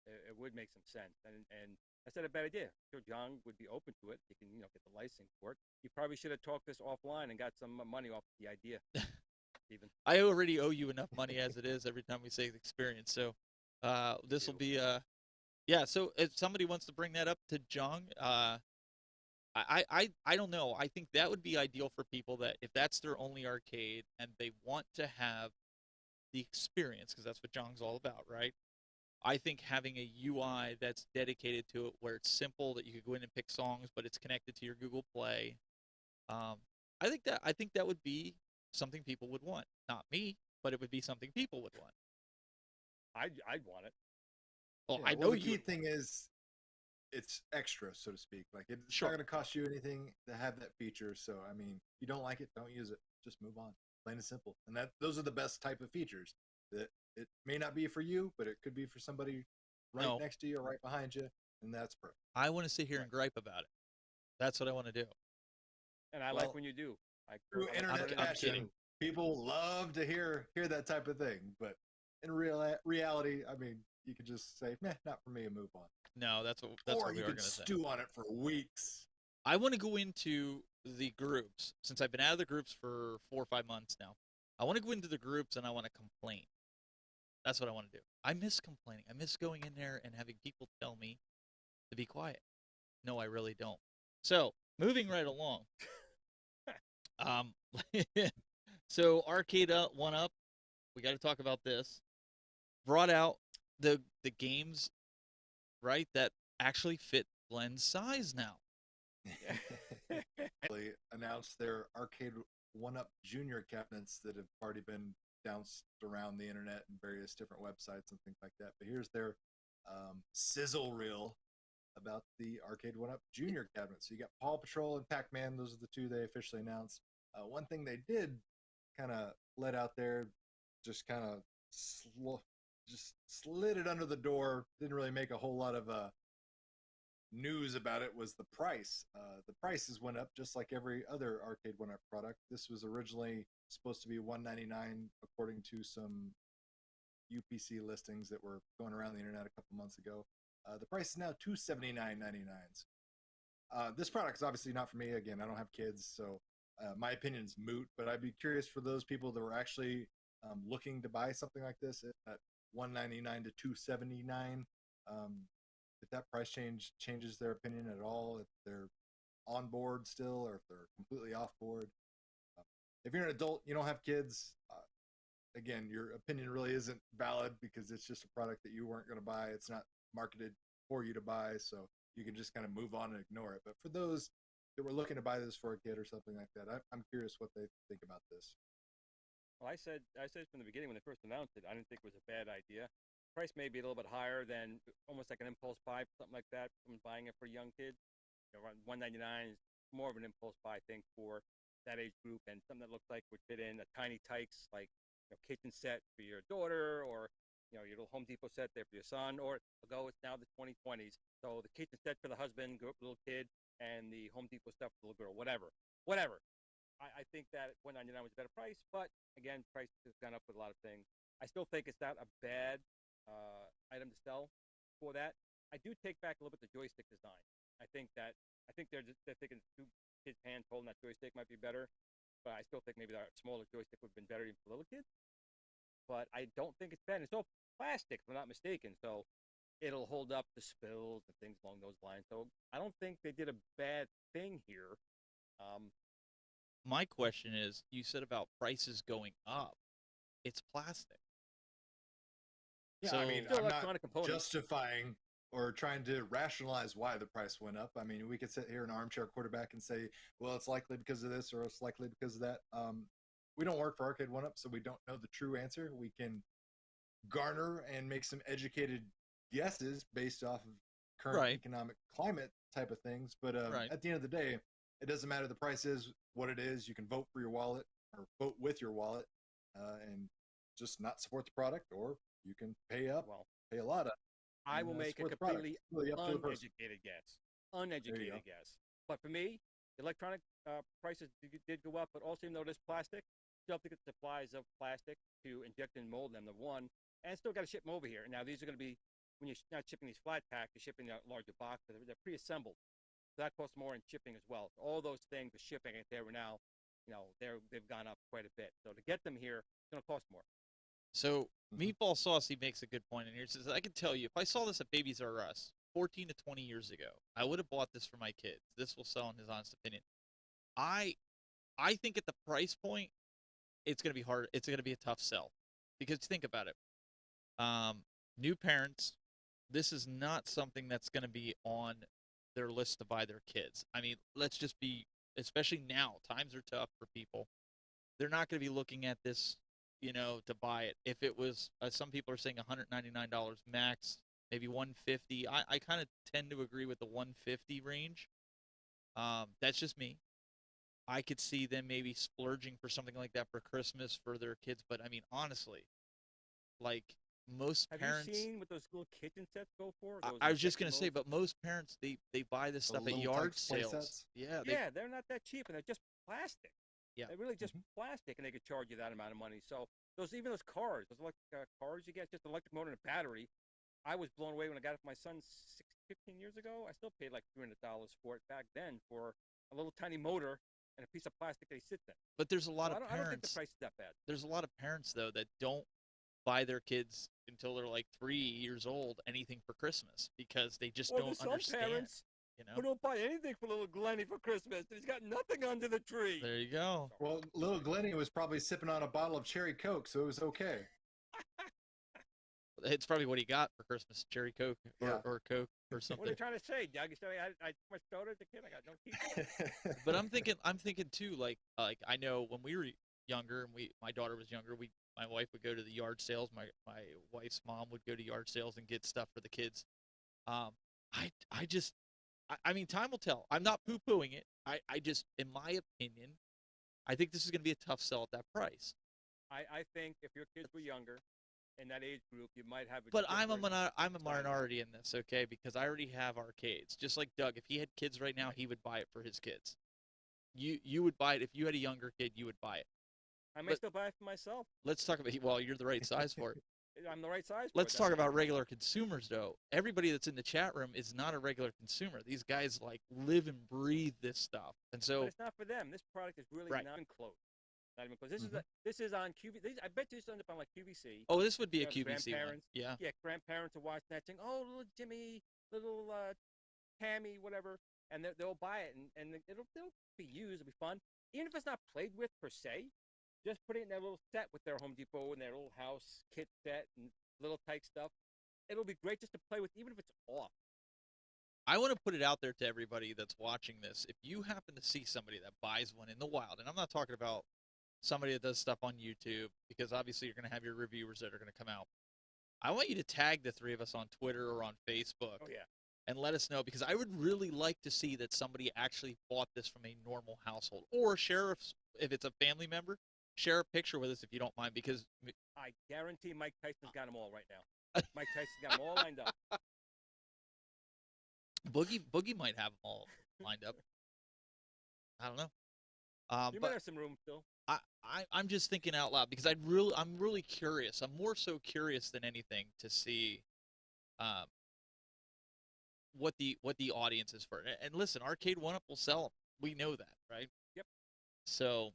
it would make some sense. And I said a bad idea. Sure, John would be open to it. He can get the license for it. You probably should have talked this offline and got some money off the idea. Steven. I already owe you enough money as it is every time we say the experience. So this will be yeah. So if somebody wants to bring that up to John, I don't know. I think that would be ideal for people that if that's their only arcade and they want to have the experience, because that's what John's all about, right? I think having a UI that's dedicated to it, where it's simple, that you could go in and pick songs, but it's connected to your Google Play. I think that would be something people would want. Not me, but it would be something people would want. I'd want it. Well, yeah, I know the key thing is it's extra, so to speak. Like it's not going to cost you anything to have that feature. So I mean, you don't like it, don't use it. Just move on. Plain and simple. And those are the best type of features. That it may not be for you, but it could be for somebody next to you or right behind you, and that's perfect. I want to sit here and gripe about it. That's what I want to do. And I like when you do. Through internet passion, people love to hear that type of thing. But in reality, I mean, you could just say, "Meh, not for me," and move on. No, that's what we are going to say. Or you could stew on it for weeks. I want to go into the groups since I've been out of the groups for 4 or 5 months now. I want to go into the groups and I want to complain. That's what I want to do. I miss complaining. I miss going in there and having people tell me to be quiet. No, I really don't. So, moving right along. So Arcade One Up, we got to talk about this. Brought out the games, right, that actually fit Glen's size now. They announced their Arcade One Up Junior cabinets that have already been bounced around the internet and various different websites and things like that. But here's their sizzle reel about the Arcade One Up Junior cabinet. So you got Paw Patrol and Pac-Man. Those are the two they officially announced. One thing they did kind of let out there, just kind of just slid it under the door. Didn't really make a whole lot of news about it, was the price. The prices went up just like every other Arcade One Up product. This was originally supposed to be $199 according to some UPC listings that were going around the internet a couple months ago. The price is now $279.99. This product is obviously not for me. Again, I don't have kids, so my opinion is moot, but I'd be curious for those people that were actually looking to buy something like this at $199 to $279. If that price changes their opinion at all, if they're on board still or if they're completely off board. If you're an adult, you don't have kids, again, your opinion really isn't valid because it's just a product that you weren't going to buy. It's not marketed for you to buy, so you can just kind of move on and ignore it. But for those that were looking to buy this for a kid or something like that, I'm curious what they think about this. Well, I said from the beginning when they first announced it, I didn't think it was a bad idea. Price may be a little bit higher than almost like an impulse buy, something like that. Someone buying it for a young kid, around $199 is more of an impulse buy thing for that age group, and something that looks like would fit in a tiny Tykes, like kitchen set for your daughter, or your little Home Depot set there for your son, or it's now the 2020s. So the kitchen set for the husband, little kid, and the Home Depot stuff for the little girl, whatever. I think that $199 was a better price, but again, price has gone up with a lot of things. I still think it's not a bad item to sell for that. I do take back a little bit the joystick design. I think they're thinking two kids' hands holding that joystick might be better, but I still think maybe that smaller joystick would have been better even for little kids. But I don't think it's bad. It's all plastic, if I'm not mistaken, so it'll hold up to spills and things along those lines. So I don't think they did a bad thing here. My question is, you said about prices going up. It's plastic. Yeah, so, I mean, I'm not justifying or trying to rationalize why the price went up. I mean, we could sit here in armchair quarterback and say, well, it's likely because of this or it's likely because of that. We don't work for Arcade 1-Up, so we don't know the true answer. We can garner and make some educated guesses based off of current economic climate type of things. But at the end of the day, it doesn't matter. The price is what it is. You can vote for your wallet or vote with your wallet and just not support the product, or you can pay up, pay a lot of. I will make a completely uneducated guess. But for me, electronic prices did go up, but also even though there's plastic, still have to get supplies of plastic to inject and mold them, the one, and still got to ship them over here. Now, these are going to be, when you're not shipping these flat pack, you're shipping a larger box, but they're pre-assembled. So that costs more in shipping as well. So all those things, the shipping, they were now, they've gone up quite a bit. So to get them here, it's going to cost more. So Meatball Saucy makes a good point in here. He says, I can tell you, if I saw this at Babies R Us 14 to 20 years ago, I would have bought this for my kids. This will sell in his honest opinion. I think at the price point, it's going to be hard. It's going to be a tough sell. Because think about it. New parents, this is not something that's going to be on their list to buy their kids. I mean, let's just be, especially now, times are tough for people. They're not going to be looking at this, to buy it. If it was, some people are saying $199 max, maybe $150. I kind of tend to agree with the $150 range. That's just me. I could see them maybe splurging for something like that for Christmas for their kids. But I mean, honestly, like most parents. Have you seen what those little kitchen sets go for? I was just going to say, but most parents, they buy this stuff at yard sales. Yeah, they're not that cheap, and they're just plastic. Yeah, they're really just plastic, and they could charge you that amount of money. So even those cars, those electric cars you get, just an electric motor and a battery. I was blown away when I got it for my son 15 years ago. I still paid like $300 for it back then for a little tiny motor and a piece of plastic that he sits in. But there's a lot of parents. I don't think the price is that bad. There's a lot of parents though that don't buy their kids until they're like 3 years old anything for Christmas because they just don't understand. Some parents who don't buy anything for little Glenny for Christmas, and he's got nothing under the tree. There you go. Well, little Glenny was probably sipping on a bottle of cherry Coke, so it was okay. It's probably what he got for Christmas, cherry Coke or Coke or something. What are you trying to say, Doug? You said I too much soda as a kid. I got no teeth. But I'm thinking too, like I know when we were younger and my daughter was younger, my wife would go to the yard sales. My wife's mom would go to yard sales and get stuff for the kids. I mean, time will tell. I'm not poo-pooing it. I just, in my opinion, I think this is going to be a tough sell at that price. I think if your kids were younger, in that age group, you might have. But I'm a minority in this, okay? Because I already have arcades. Just like Doug, if he had kids right now, he would buy it for his kids. You would buy it if you had a younger kid. You would buy it. I may still buy it for myself. Let's talk about. Well, you're the right size for it. I'm the right size. Let's talk about regular consumers, though. Everybody that's in the chat room is not a regular consumer. These guys like live and breathe this stuff, and so. But it's not for them. This product is really not even close. Not even close. This is on QVC. I bet this ends up on like QVC. Oh, this would be a QVC one. Yeah. Yeah, grandparents are watching that, saying, "Oh, little Jimmy, little Tammy, whatever," and they'll buy it, and it'll be used. It'll be fun. even if it's not played with per se, just put it in that little set with their Home Depot and their little house kit set and little type stuff. It'll be great just to play with, even if it's off. I want to put it out there to everybody that's watching this. If you happen to see somebody that buys one in the wild, and I'm not talking about somebody that does stuff on YouTube, because obviously you're going to have your reviewers that are going to come out. I want you to tag the three of us on Twitter or on Facebook. Oh, yeah. And let us know, because I would really like to see that somebody actually bought this from a normal household, or share if it's a family member, share a picture with us if you don't mind, because I guarantee Mike Tyson's got them all right now. Mike Tyson's got them all lined up. Boogie might have them all lined up. I don't know. You might have some room still. I'm just thinking out loud, because I'm really curious. I'm more so curious than anything to see what the audience is for. And listen, Arcade 1-Up will sell them. We know that, right? Yep. So,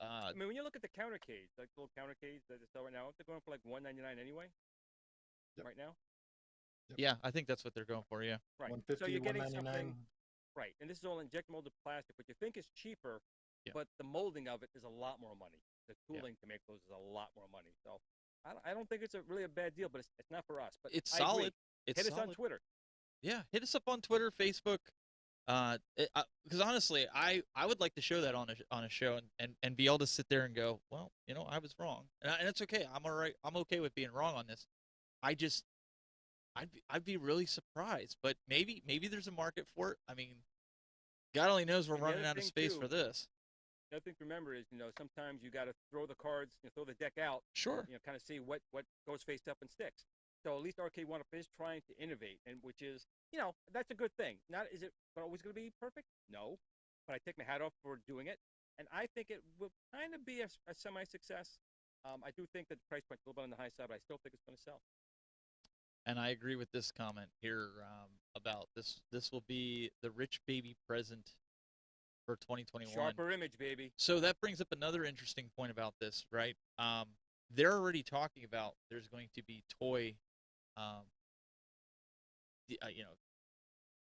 I mean, when you look at the counter cage, like the little counter cage that they sell right now, they're going for like $199 anyway. Yep. Right now. Yep. Yeah, I think that's what they're going for. Yeah. Right. $150, so you're getting $199. something. Right, and this is all inject molded plastic, which you think is cheaper, but the molding of it is a lot more money. The tooling to make those is a lot more money. So I don't think it's really a bad deal, but it's not for us. But it's solid. Hit us on Twitter. Yeah, hit us up on Twitter, Facebook. Because honestly, I would like to show that on a show and be able to sit there and go, well, I was wrong, and it's okay. I'm all right. I'm okay with being wrong on this. I'd be really surprised, but maybe there's a market for it. I mean, God only knows we're running out of space for this. The other thing to remember is, sometimes you got to throw the cards, throw the deck out. Sure. Kind of see what goes face up and sticks. So at least Arcade 1-Up is trying to innovate, and which is, that's a good thing. Is it always going to be perfect? No, but I take my hat off for doing it, and I think it will kind of be a semi-success. I do think that the price point's a little bit on the high side, but I still think it's going to sell. And I agree with this comment here about this. This will be the rich baby present for 2021. Sharper image, baby. So that brings up another interesting point about this, right? They're already talking about there's going to be toy,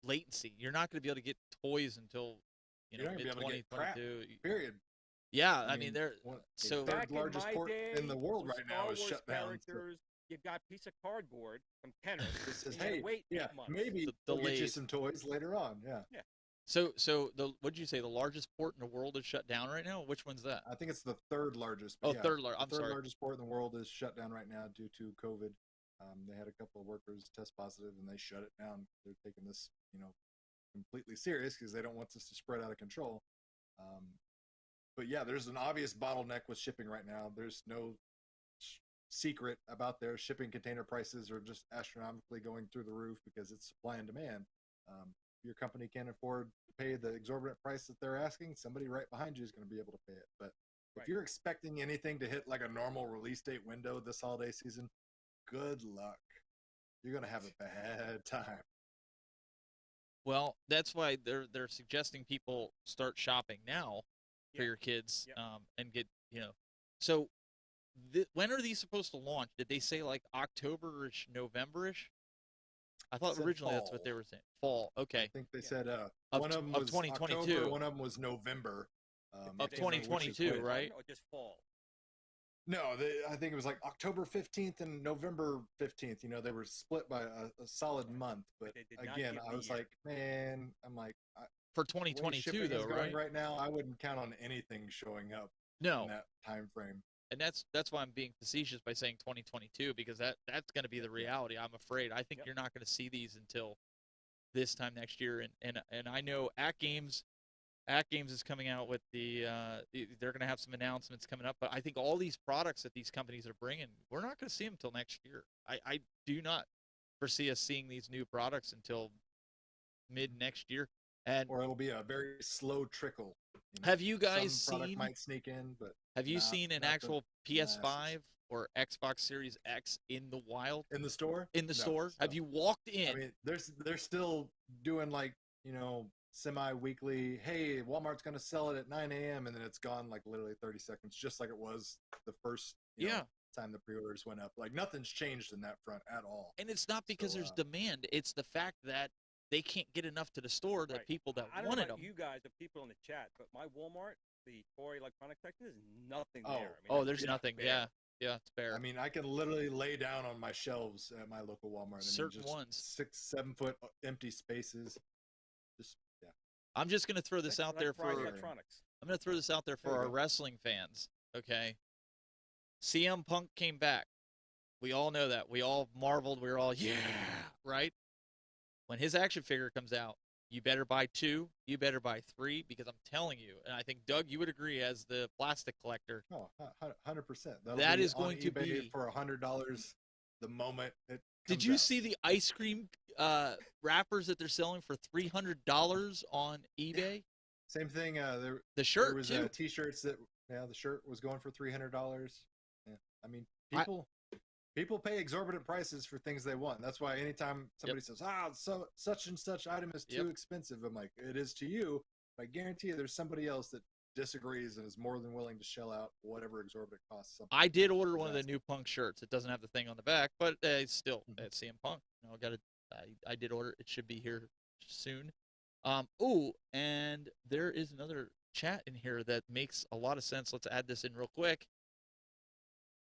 latency. You're not going to be able to get toys until mid-2022. Period. Yeah, I mean they're so the third largest port in the world right now is shut down. You got a piece of cardboard from Kenner. It says, "Hey, wait, maybe we'll get you some toys later on." Yeah. Yeah. So what did you say? The largest port in the world is shut down right now? Which one's that? I think it's the third largest. Third largest. Third largest port in the world is shut down right now due to COVID. They had a couple of workers test positive, and they shut it down. They're taking this, completely serious because they don't want this to spread out of control. But yeah, there's an obvious bottleneck with shipping right now. There's no secret about their shipping. Container prices are just astronomically going through the roof because it's supply and demand. If your company can't afford to pay the exorbitant price that they're asking, somebody right behind you is going to be able to pay it. But if you're expecting anything to hit like a normal release date window this holiday season, good luck. You're going to have a bad time. Well, that's why they're suggesting people start shopping now for your kids, and get So, when are these supposed to launch? Did they say like October-ish, November-ish? I thought originally that's what they were saying. Fall. Okay. I think they said one of them was 2022. October, one of them was November. Of 2022, right? Or just fall. No, I think it was like October 15th and November 15th. They were split by a solid month. But again, I was like, man, for 2022 though, right? Right now, I wouldn't count on anything showing up in that time frame. And that's why I'm being facetious by saying 2022, because that's going to be the reality. I'm afraid. I think you're not going to see these until this time next year. And I know At Games is coming out with they're going to have some announcements coming up. But I think all these products that these companies are bringing, we're not going to see them until next year. I do not foresee us seeing these new products until mid next year. Or it'll be a very slow trickle. Have you guys some product might sneak in, but have you seen an actual PS5 or Xbox Series X in the wild? In the store? In the store? Have you walked in? I mean, they're still doing like, semi-weekly, hey, Walmart's going to sell it at 9 a.m. and then it's gone like literally 30 seconds, just like it was the first time the pre-orders went up. Like nothing's changed in that front at all. And it's not because there's demand. It's the fact that they can't get enough to the store that people that wanted them. You guys, the people in the chat, but my Walmart, the toy electronic section, there's nothing Oh. there. I mean, there's nothing. bare. Yeah, it's bare. I mean, I can literally lay down on my shelves at my local Walmart. Certain just ones. 6-7 foot empty spaces. Just I'm just gonna throw this out there for electronics. I'm gonna throw this out there for our wrestling fans. Okay, CM Punk came back. We all know that. We all marveled. We were all right. When his action figure comes out, you better buy 2. You better buy 3 because I'm telling you, and I think Doug, you would agree as the plastic collector. Oh, 100%. That is going to be for $100 the moment it. Did you see the ice cream wrappers that they're selling for $300 on eBay? Same thing. The shirt there was too. T-shirts that the shirt was going for $300. Yeah, I mean people pay exorbitant prices for things they want. That's why anytime somebody says, so such and such item is too expensive, I'm like, it is to you. But I guarantee you, there's somebody else that disagrees and is more than willing to shell out whatever exorbitant costs. I did order one of the new Punk shirts. It doesn't have the thing on the back, but it's still it's CM Punk. I did order. It should be here soon. And there is another chat in here that makes a lot of sense. Let's add this in real quick.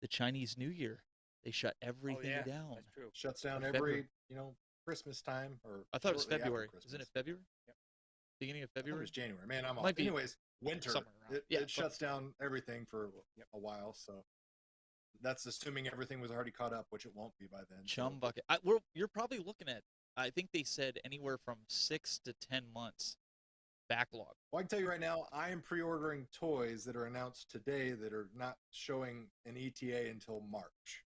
The Chinese New Year. They shut everything down. That's true. Shuts down every Christmas time, or I thought it was February. Isn't it February? Yep. Beginning of February. It was January. Man, I'm off. Anyways, winter. It shuts down everything for a while. So that's assuming everything was already caught up, which it won't be by then. Chum bucket. You're probably looking at. I think they said anywhere from 6 to 10 months backlog. Well, I can tell you right now, I am pre-ordering toys that are announced today that are not showing an ETA until March.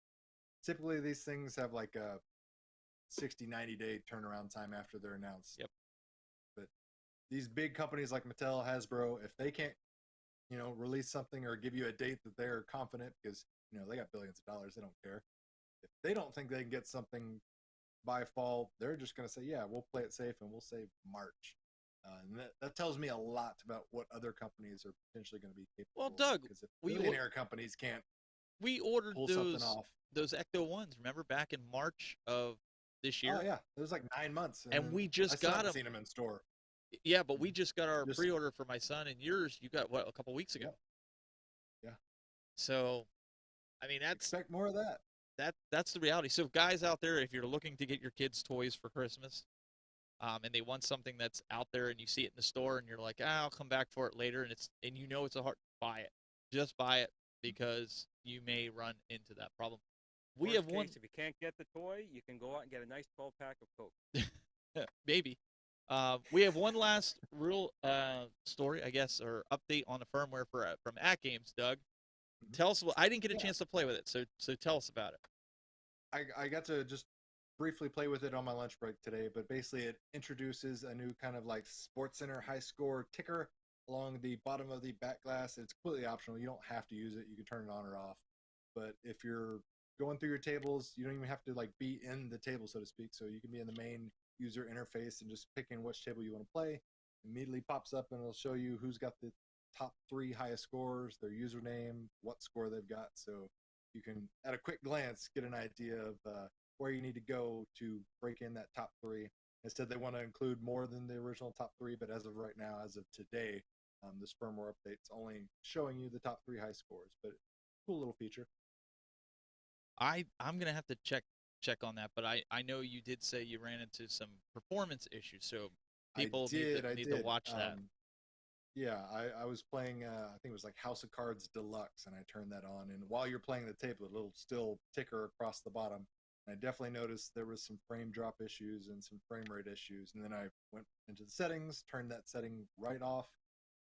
Typically, these things have like a 60, 90-day turnaround time after they're announced. Yep. But these big companies like Mattel, Hasbro, if they can't, release something or give you a date that they're confident, because, they got billions of dollars, they don't care. If they don't think they can get something by fall, they're just going to say, yeah, we'll play it safe and we'll say March. And that tells me a lot about what other companies are potentially going to be capable Well, Doug, because if billionaire companies can't ordered pull something off. Those Ecto ones, remember back in March of this year? Oh yeah, it was like 9 months, and we just got them. Seen them in store. Yeah, but we just got our pre-order for my son, and yours you got a couple weeks ago. Yeah. So, I mean, expect more of that. That's the reality. So, guys out there, if you're looking to get your kids toys for Christmas, and they want something that's out there, and you see it in the store, and you're like, I'll come back for it later, and it's a hard buy it. Just buy it because you may run into that problem. We have one. If you can't get the toy, you can go out and get a nice 12-pack of Coke. Maybe. We have one last real story, I guess, or update on the firmware from At Games. Doug, tell us. I didn't get a chance to play with it, so tell us about it. I got to just briefly play with it on my lunch break today, but basically it introduces a new kind of like Sports Center high score ticker along the bottom of the back glass. It's completely optional. You don't have to use it. You can turn it on or off. But if you're going through your tables, you don't even have to like be in the table, so to speak. So you can be in the main user interface and just picking which table you want to play. Immediately pops up and it'll show you who's got the top 3 highest scores, their username, what score they've got. So you can, at a quick glance, get an idea of where you need to go to break in that top 3. Instead, they want to include more than the original top 3, but as of right now, as of today, this firmware update's only showing you the top 3 high scores. But cool little feature. I'm gonna have to check on that, but I know you did say you ran into some performance issues, so people need to watch that. Yeah, I was playing, I think it was like House of Cards Deluxe, and I turned that on. And while you're playing the table, a little still ticker across the bottom. And I definitely noticed there was some frame drop issues and some frame rate issues. And then I went into the settings, turned that setting right off,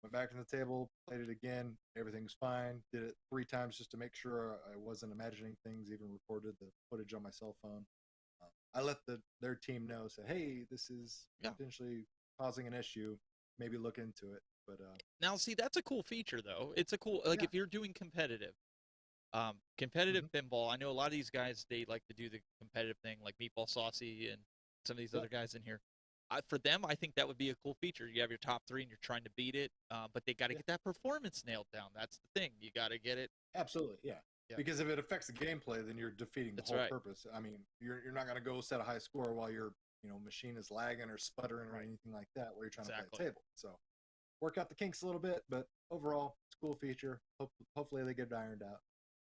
went back to the table, played it again. Everything's fine. Did it 3 times just to make sure I wasn't imagining things, even recorded the footage on my cell phone. I let their team know, said, hey, this is potentially causing an issue. Maybe look into it. But now, see, that's a cool feature, though. It's a cool, like, if you're doing competitive pinball. I know a lot of these guys, they like to do the competitive thing, like Meatball Saucy and some of these other guys in here. For them, I think that would be a cool feature. You have your top 3 and you're trying to beat it, but they got to get that performance nailed down. That's the thing. You got to get it. Absolutely, yeah. Because if it affects the gameplay, then you're defeating the whole purpose. I mean, you're not going to go set a high score while your machine is lagging or sputtering or anything like that while you're trying to play a table. So work out the kinks a little bit, but overall, it's a cool feature. Hopefully they get it ironed out.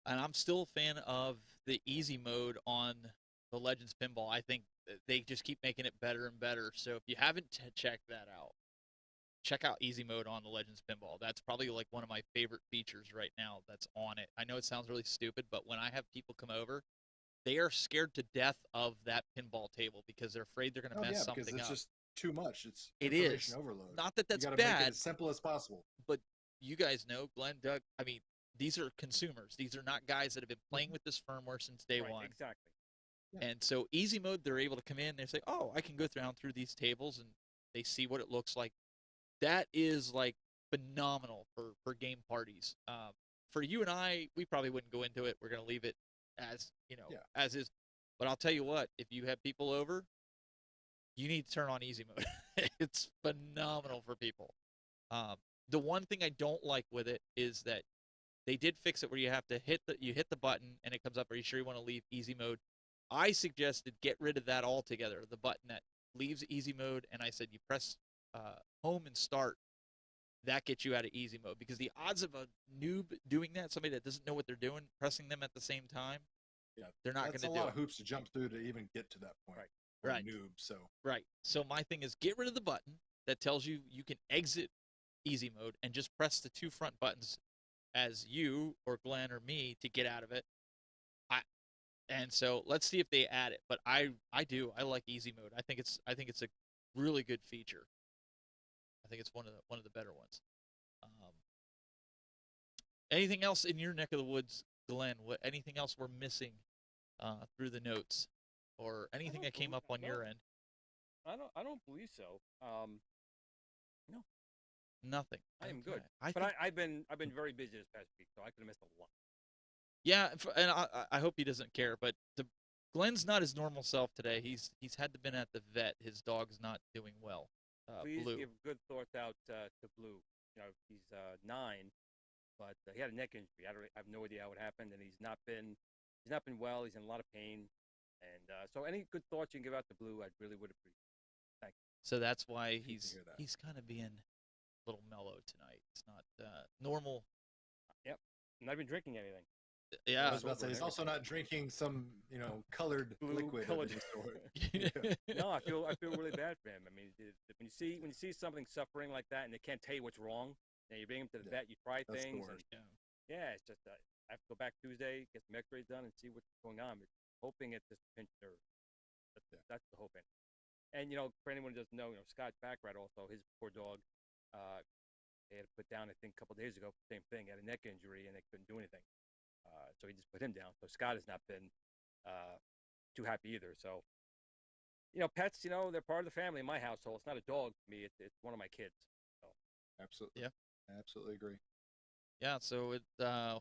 And I'm still a fan of the easy mode on the Legends Pinball. I think they just keep making it better and better. So if you haven't checked that out, check out easy mode on the Legends Pinball. That's probably like one of my favorite features right now that's on it. I know it sounds really stupid, but when I have people come over, they are scared to death of that pinball table because they're afraid they're going to mess something because it's up. Just too much. It information is overload. Not that that's you gotta bad. Make it as simple as possible. But you guys know, Glenn, Doug. I mean, these are consumers. These are not guys that have been playing with this firmware since day one. Exactly. Yeah. And so easy mode, they're able to come in. They say, "Oh, I can go through these tables," and they see what it looks like. That is like phenomenal for game parties. For you and I, we probably wouldn't go into it. We're going to leave it as as is. But I'll tell you what, if you have people over, you need to turn on easy mode. It's phenomenal for people. The one thing I don't like with it is that they did fix it where you have to hit the button and it comes up, are you sure you want to leave easy mode? I suggested get rid of that altogether, the button that leaves easy mode, and I said you press home and start. That gets you out of easy mode, because the odds of a noob doing that, somebody that doesn't know what they're doing, pressing them at the same time, they're not going to do it. That's a lot of hoops to jump through to even get to that point. Right. Noob, so. Right. So my thing is get rid of the button that tells you you can exit easy mode and just press the two front buttons as you or Glenn or me to get out of it. And so let's see if they add it. But I like easy mode. I think it's a really good feature. I think it's one of the better ones. Anything else in your neck of the woods, Glenn? Anything else we're missing through the notes, or anything that came up on your end? I don't believe so. No. Nothing. I am good. I've been very busy this past week, so I could have missed a lot. Yeah, and I hope he doesn't care, but Glenn's not his normal self today. He's had to been at the vet. His dog's not doing well. Please Blue. give good thoughts out to Blue. He's 9, but he had a neck injury. I have no idea how it happened, and he's not been well. He's in a lot of pain, and so any good thoughts you can give out to Blue, I really would appreciate. Thank you. So that's why he's kind of being a little mellow tonight. It's not normal. Yep, and I've been drinking anything. Yeah, I was about to say, he's also not drinking some, colored liquid of any sort. No, I feel really bad for him. I mean, when you see something suffering like that and they can't tell you what's wrong, and you bring him to the vet, you try things. It's just I have to go back Tuesday, get some X-rays done, and see what's going on. But hoping it's just pinched nerve. That's the hope. And for anyone who doesn't know, Scott Baccarat also, his poor dog, they had to put down I think a couple days ago. Same thing, had a neck injury and they couldn't do anything. So he just put him down. So Scott has not been too happy either. So, pets, they're part of the family in my household. It's not a dog to me. It's one of my kids. So. Absolutely. Yeah. I absolutely agree. Yeah. So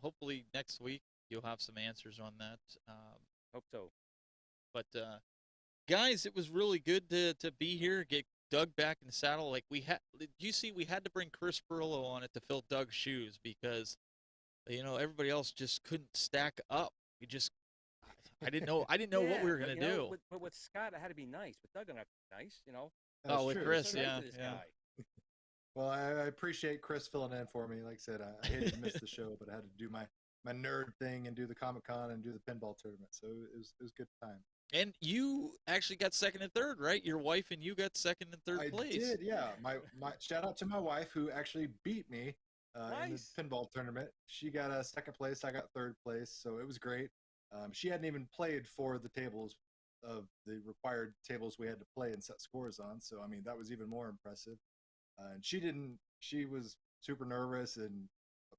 hopefully next week you'll have some answers on that. Hope so. But guys, it was really good to be here, get Doug back in the saddle. Like we had to bring Chris Perillo on it to fill Doug's shoes because everybody else just couldn't stack up. I didn't know what we were gonna do. But with Scott, I had to be nice. But Doug don't have to be nice, Oh, with Chris, yeah. Well, I appreciate Chris filling in for me. Like I said, I hated to miss the show, but I had to do my nerd thing and do the Comic-Con and do the pinball tournament. So it was good time. And you actually got second and third, right? Your wife and you got second and third place. I did, yeah. My shout out to my wife who actually beat me in the pinball tournament. She got second place. I got third place. So it was great. She hadn't even played for the tables of the required tables we had to play and set scores on. So, I mean, that was even more impressive. And she was super nervous and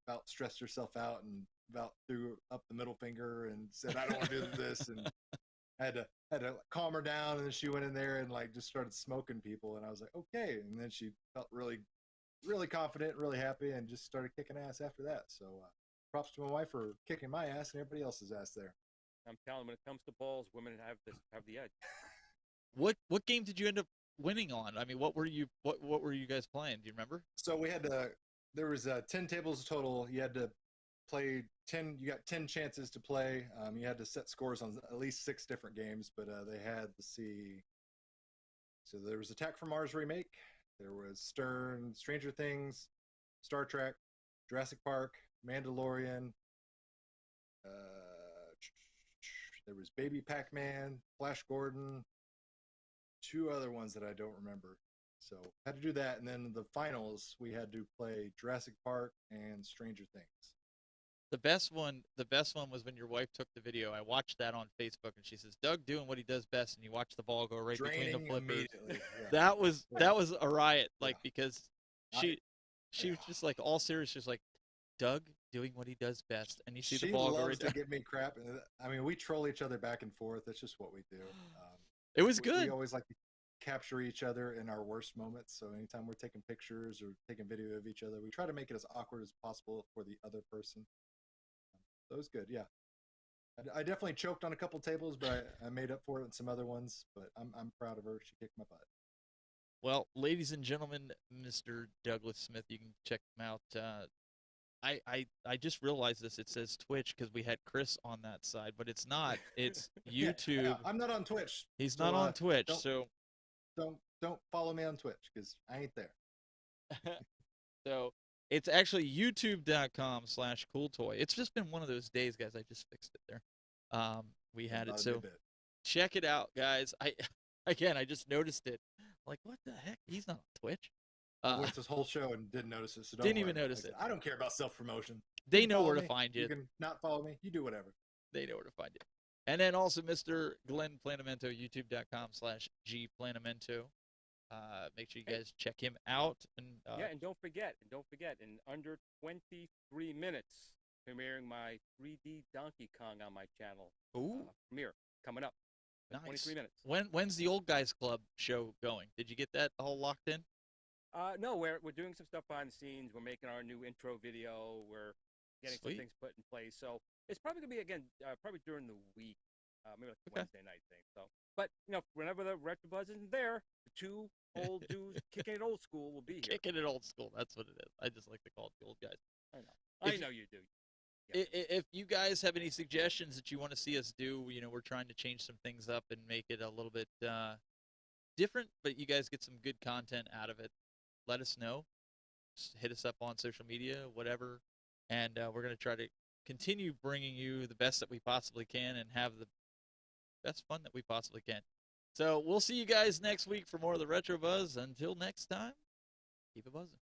about stressed herself out and about threw up the middle finger and said, I don't want to do this. And I had to calm her down. And then she went in there and just started smoking people. And I was like, okay. And then she felt really, really confident, really happy, and just started kicking ass after that. So props to my wife for kicking my ass and everybody else's ass there. I'm telling you, when it comes to balls, women have the edge. What game did you end up winning on? I mean, what were you guys playing? Do you remember? So we had there was 10 tables total. You had to play 10. You got 10 chances to play. You had to set scores on at least 6 different games, but they had, let's see. So there was Attack from Mars remake. there was Stern, Stranger Things, Star Trek, Jurassic Park, Mandalorian. There was Baby Pac-Man, Flash Gordon, 2 other ones that I don't remember. So had to do that, and then the finals we had to play Jurassic Park and Stranger Things. The best one was when your wife took the video. I watched that on Facebook, and she says, "Doug doing what he does best," and you watch the ball go right between the flippers. Yeah. That was a riot, like because she was just like all serious. She was like, "Doug doing what he does best," and you see the ball go right down. She loves to give me crap. I mean, we troll each other back and forth. That's just what we do. It was good. We always like to capture each other in our worst moments. So anytime we're taking pictures or taking video of each other, we try to make it as awkward as possible for the other person. So it was good. Yeah. I definitely choked on a couple tables, but I made up for it in some other ones. But I'm proud of her. She kicked my butt. Well, ladies and gentlemen, Mr. Douglas Smith, you can check him out. I just realized this. It says Twitch because we had Chris on that side, but it's not. It's YouTube. Yeah, I'm not on Twitch. He's not on Twitch, so don't follow me on Twitch because I ain't there. So it's actually youtube.com/cooltoy. It's just been one of those days, guys. I just fixed it there. We had it, so check it out, guys. I just noticed it. Like, what the heck? He's not on Twitch. I watched this whole show and didn't notice it. So didn't even notice it. I don't care about self-promotion. They know where to find you. You can not follow me. You do whatever. They know where to find you. And then also Mr. Glen Planamento, youtube.com/gplanamento. Make sure you guys check him out. And and don't forget, in under 23 minutes, premiering my 3D Donkey Kong on my channel. Ooh. Premiere coming up. Nice. 23 minutes. When's the Old Guys Club show going? Did you get that all locked in? No, we're doing some stuff behind the scenes. We're making our new intro video. We're getting some things put in place. So it's probably gonna be again, probably during the week, maybe like Wednesday night thing. So, but whenever the Retro Buzz isn't there, the 2 old dudes kicking it old school will be here. Kicking it old school. That's what it is. I just like to call it the old guys. I know. I know you do. If you guys have any suggestions that you want to see us do, we're trying to change some things up and make it a little bit different, but you guys get some good content out of it. Let us know. Just hit us up on social media, whatever, and we're going to try to continue bringing you the best that we possibly can and have the best fun that we possibly can. So we'll see you guys next week for more of the Retro Buzz. Until next time, keep it buzzing.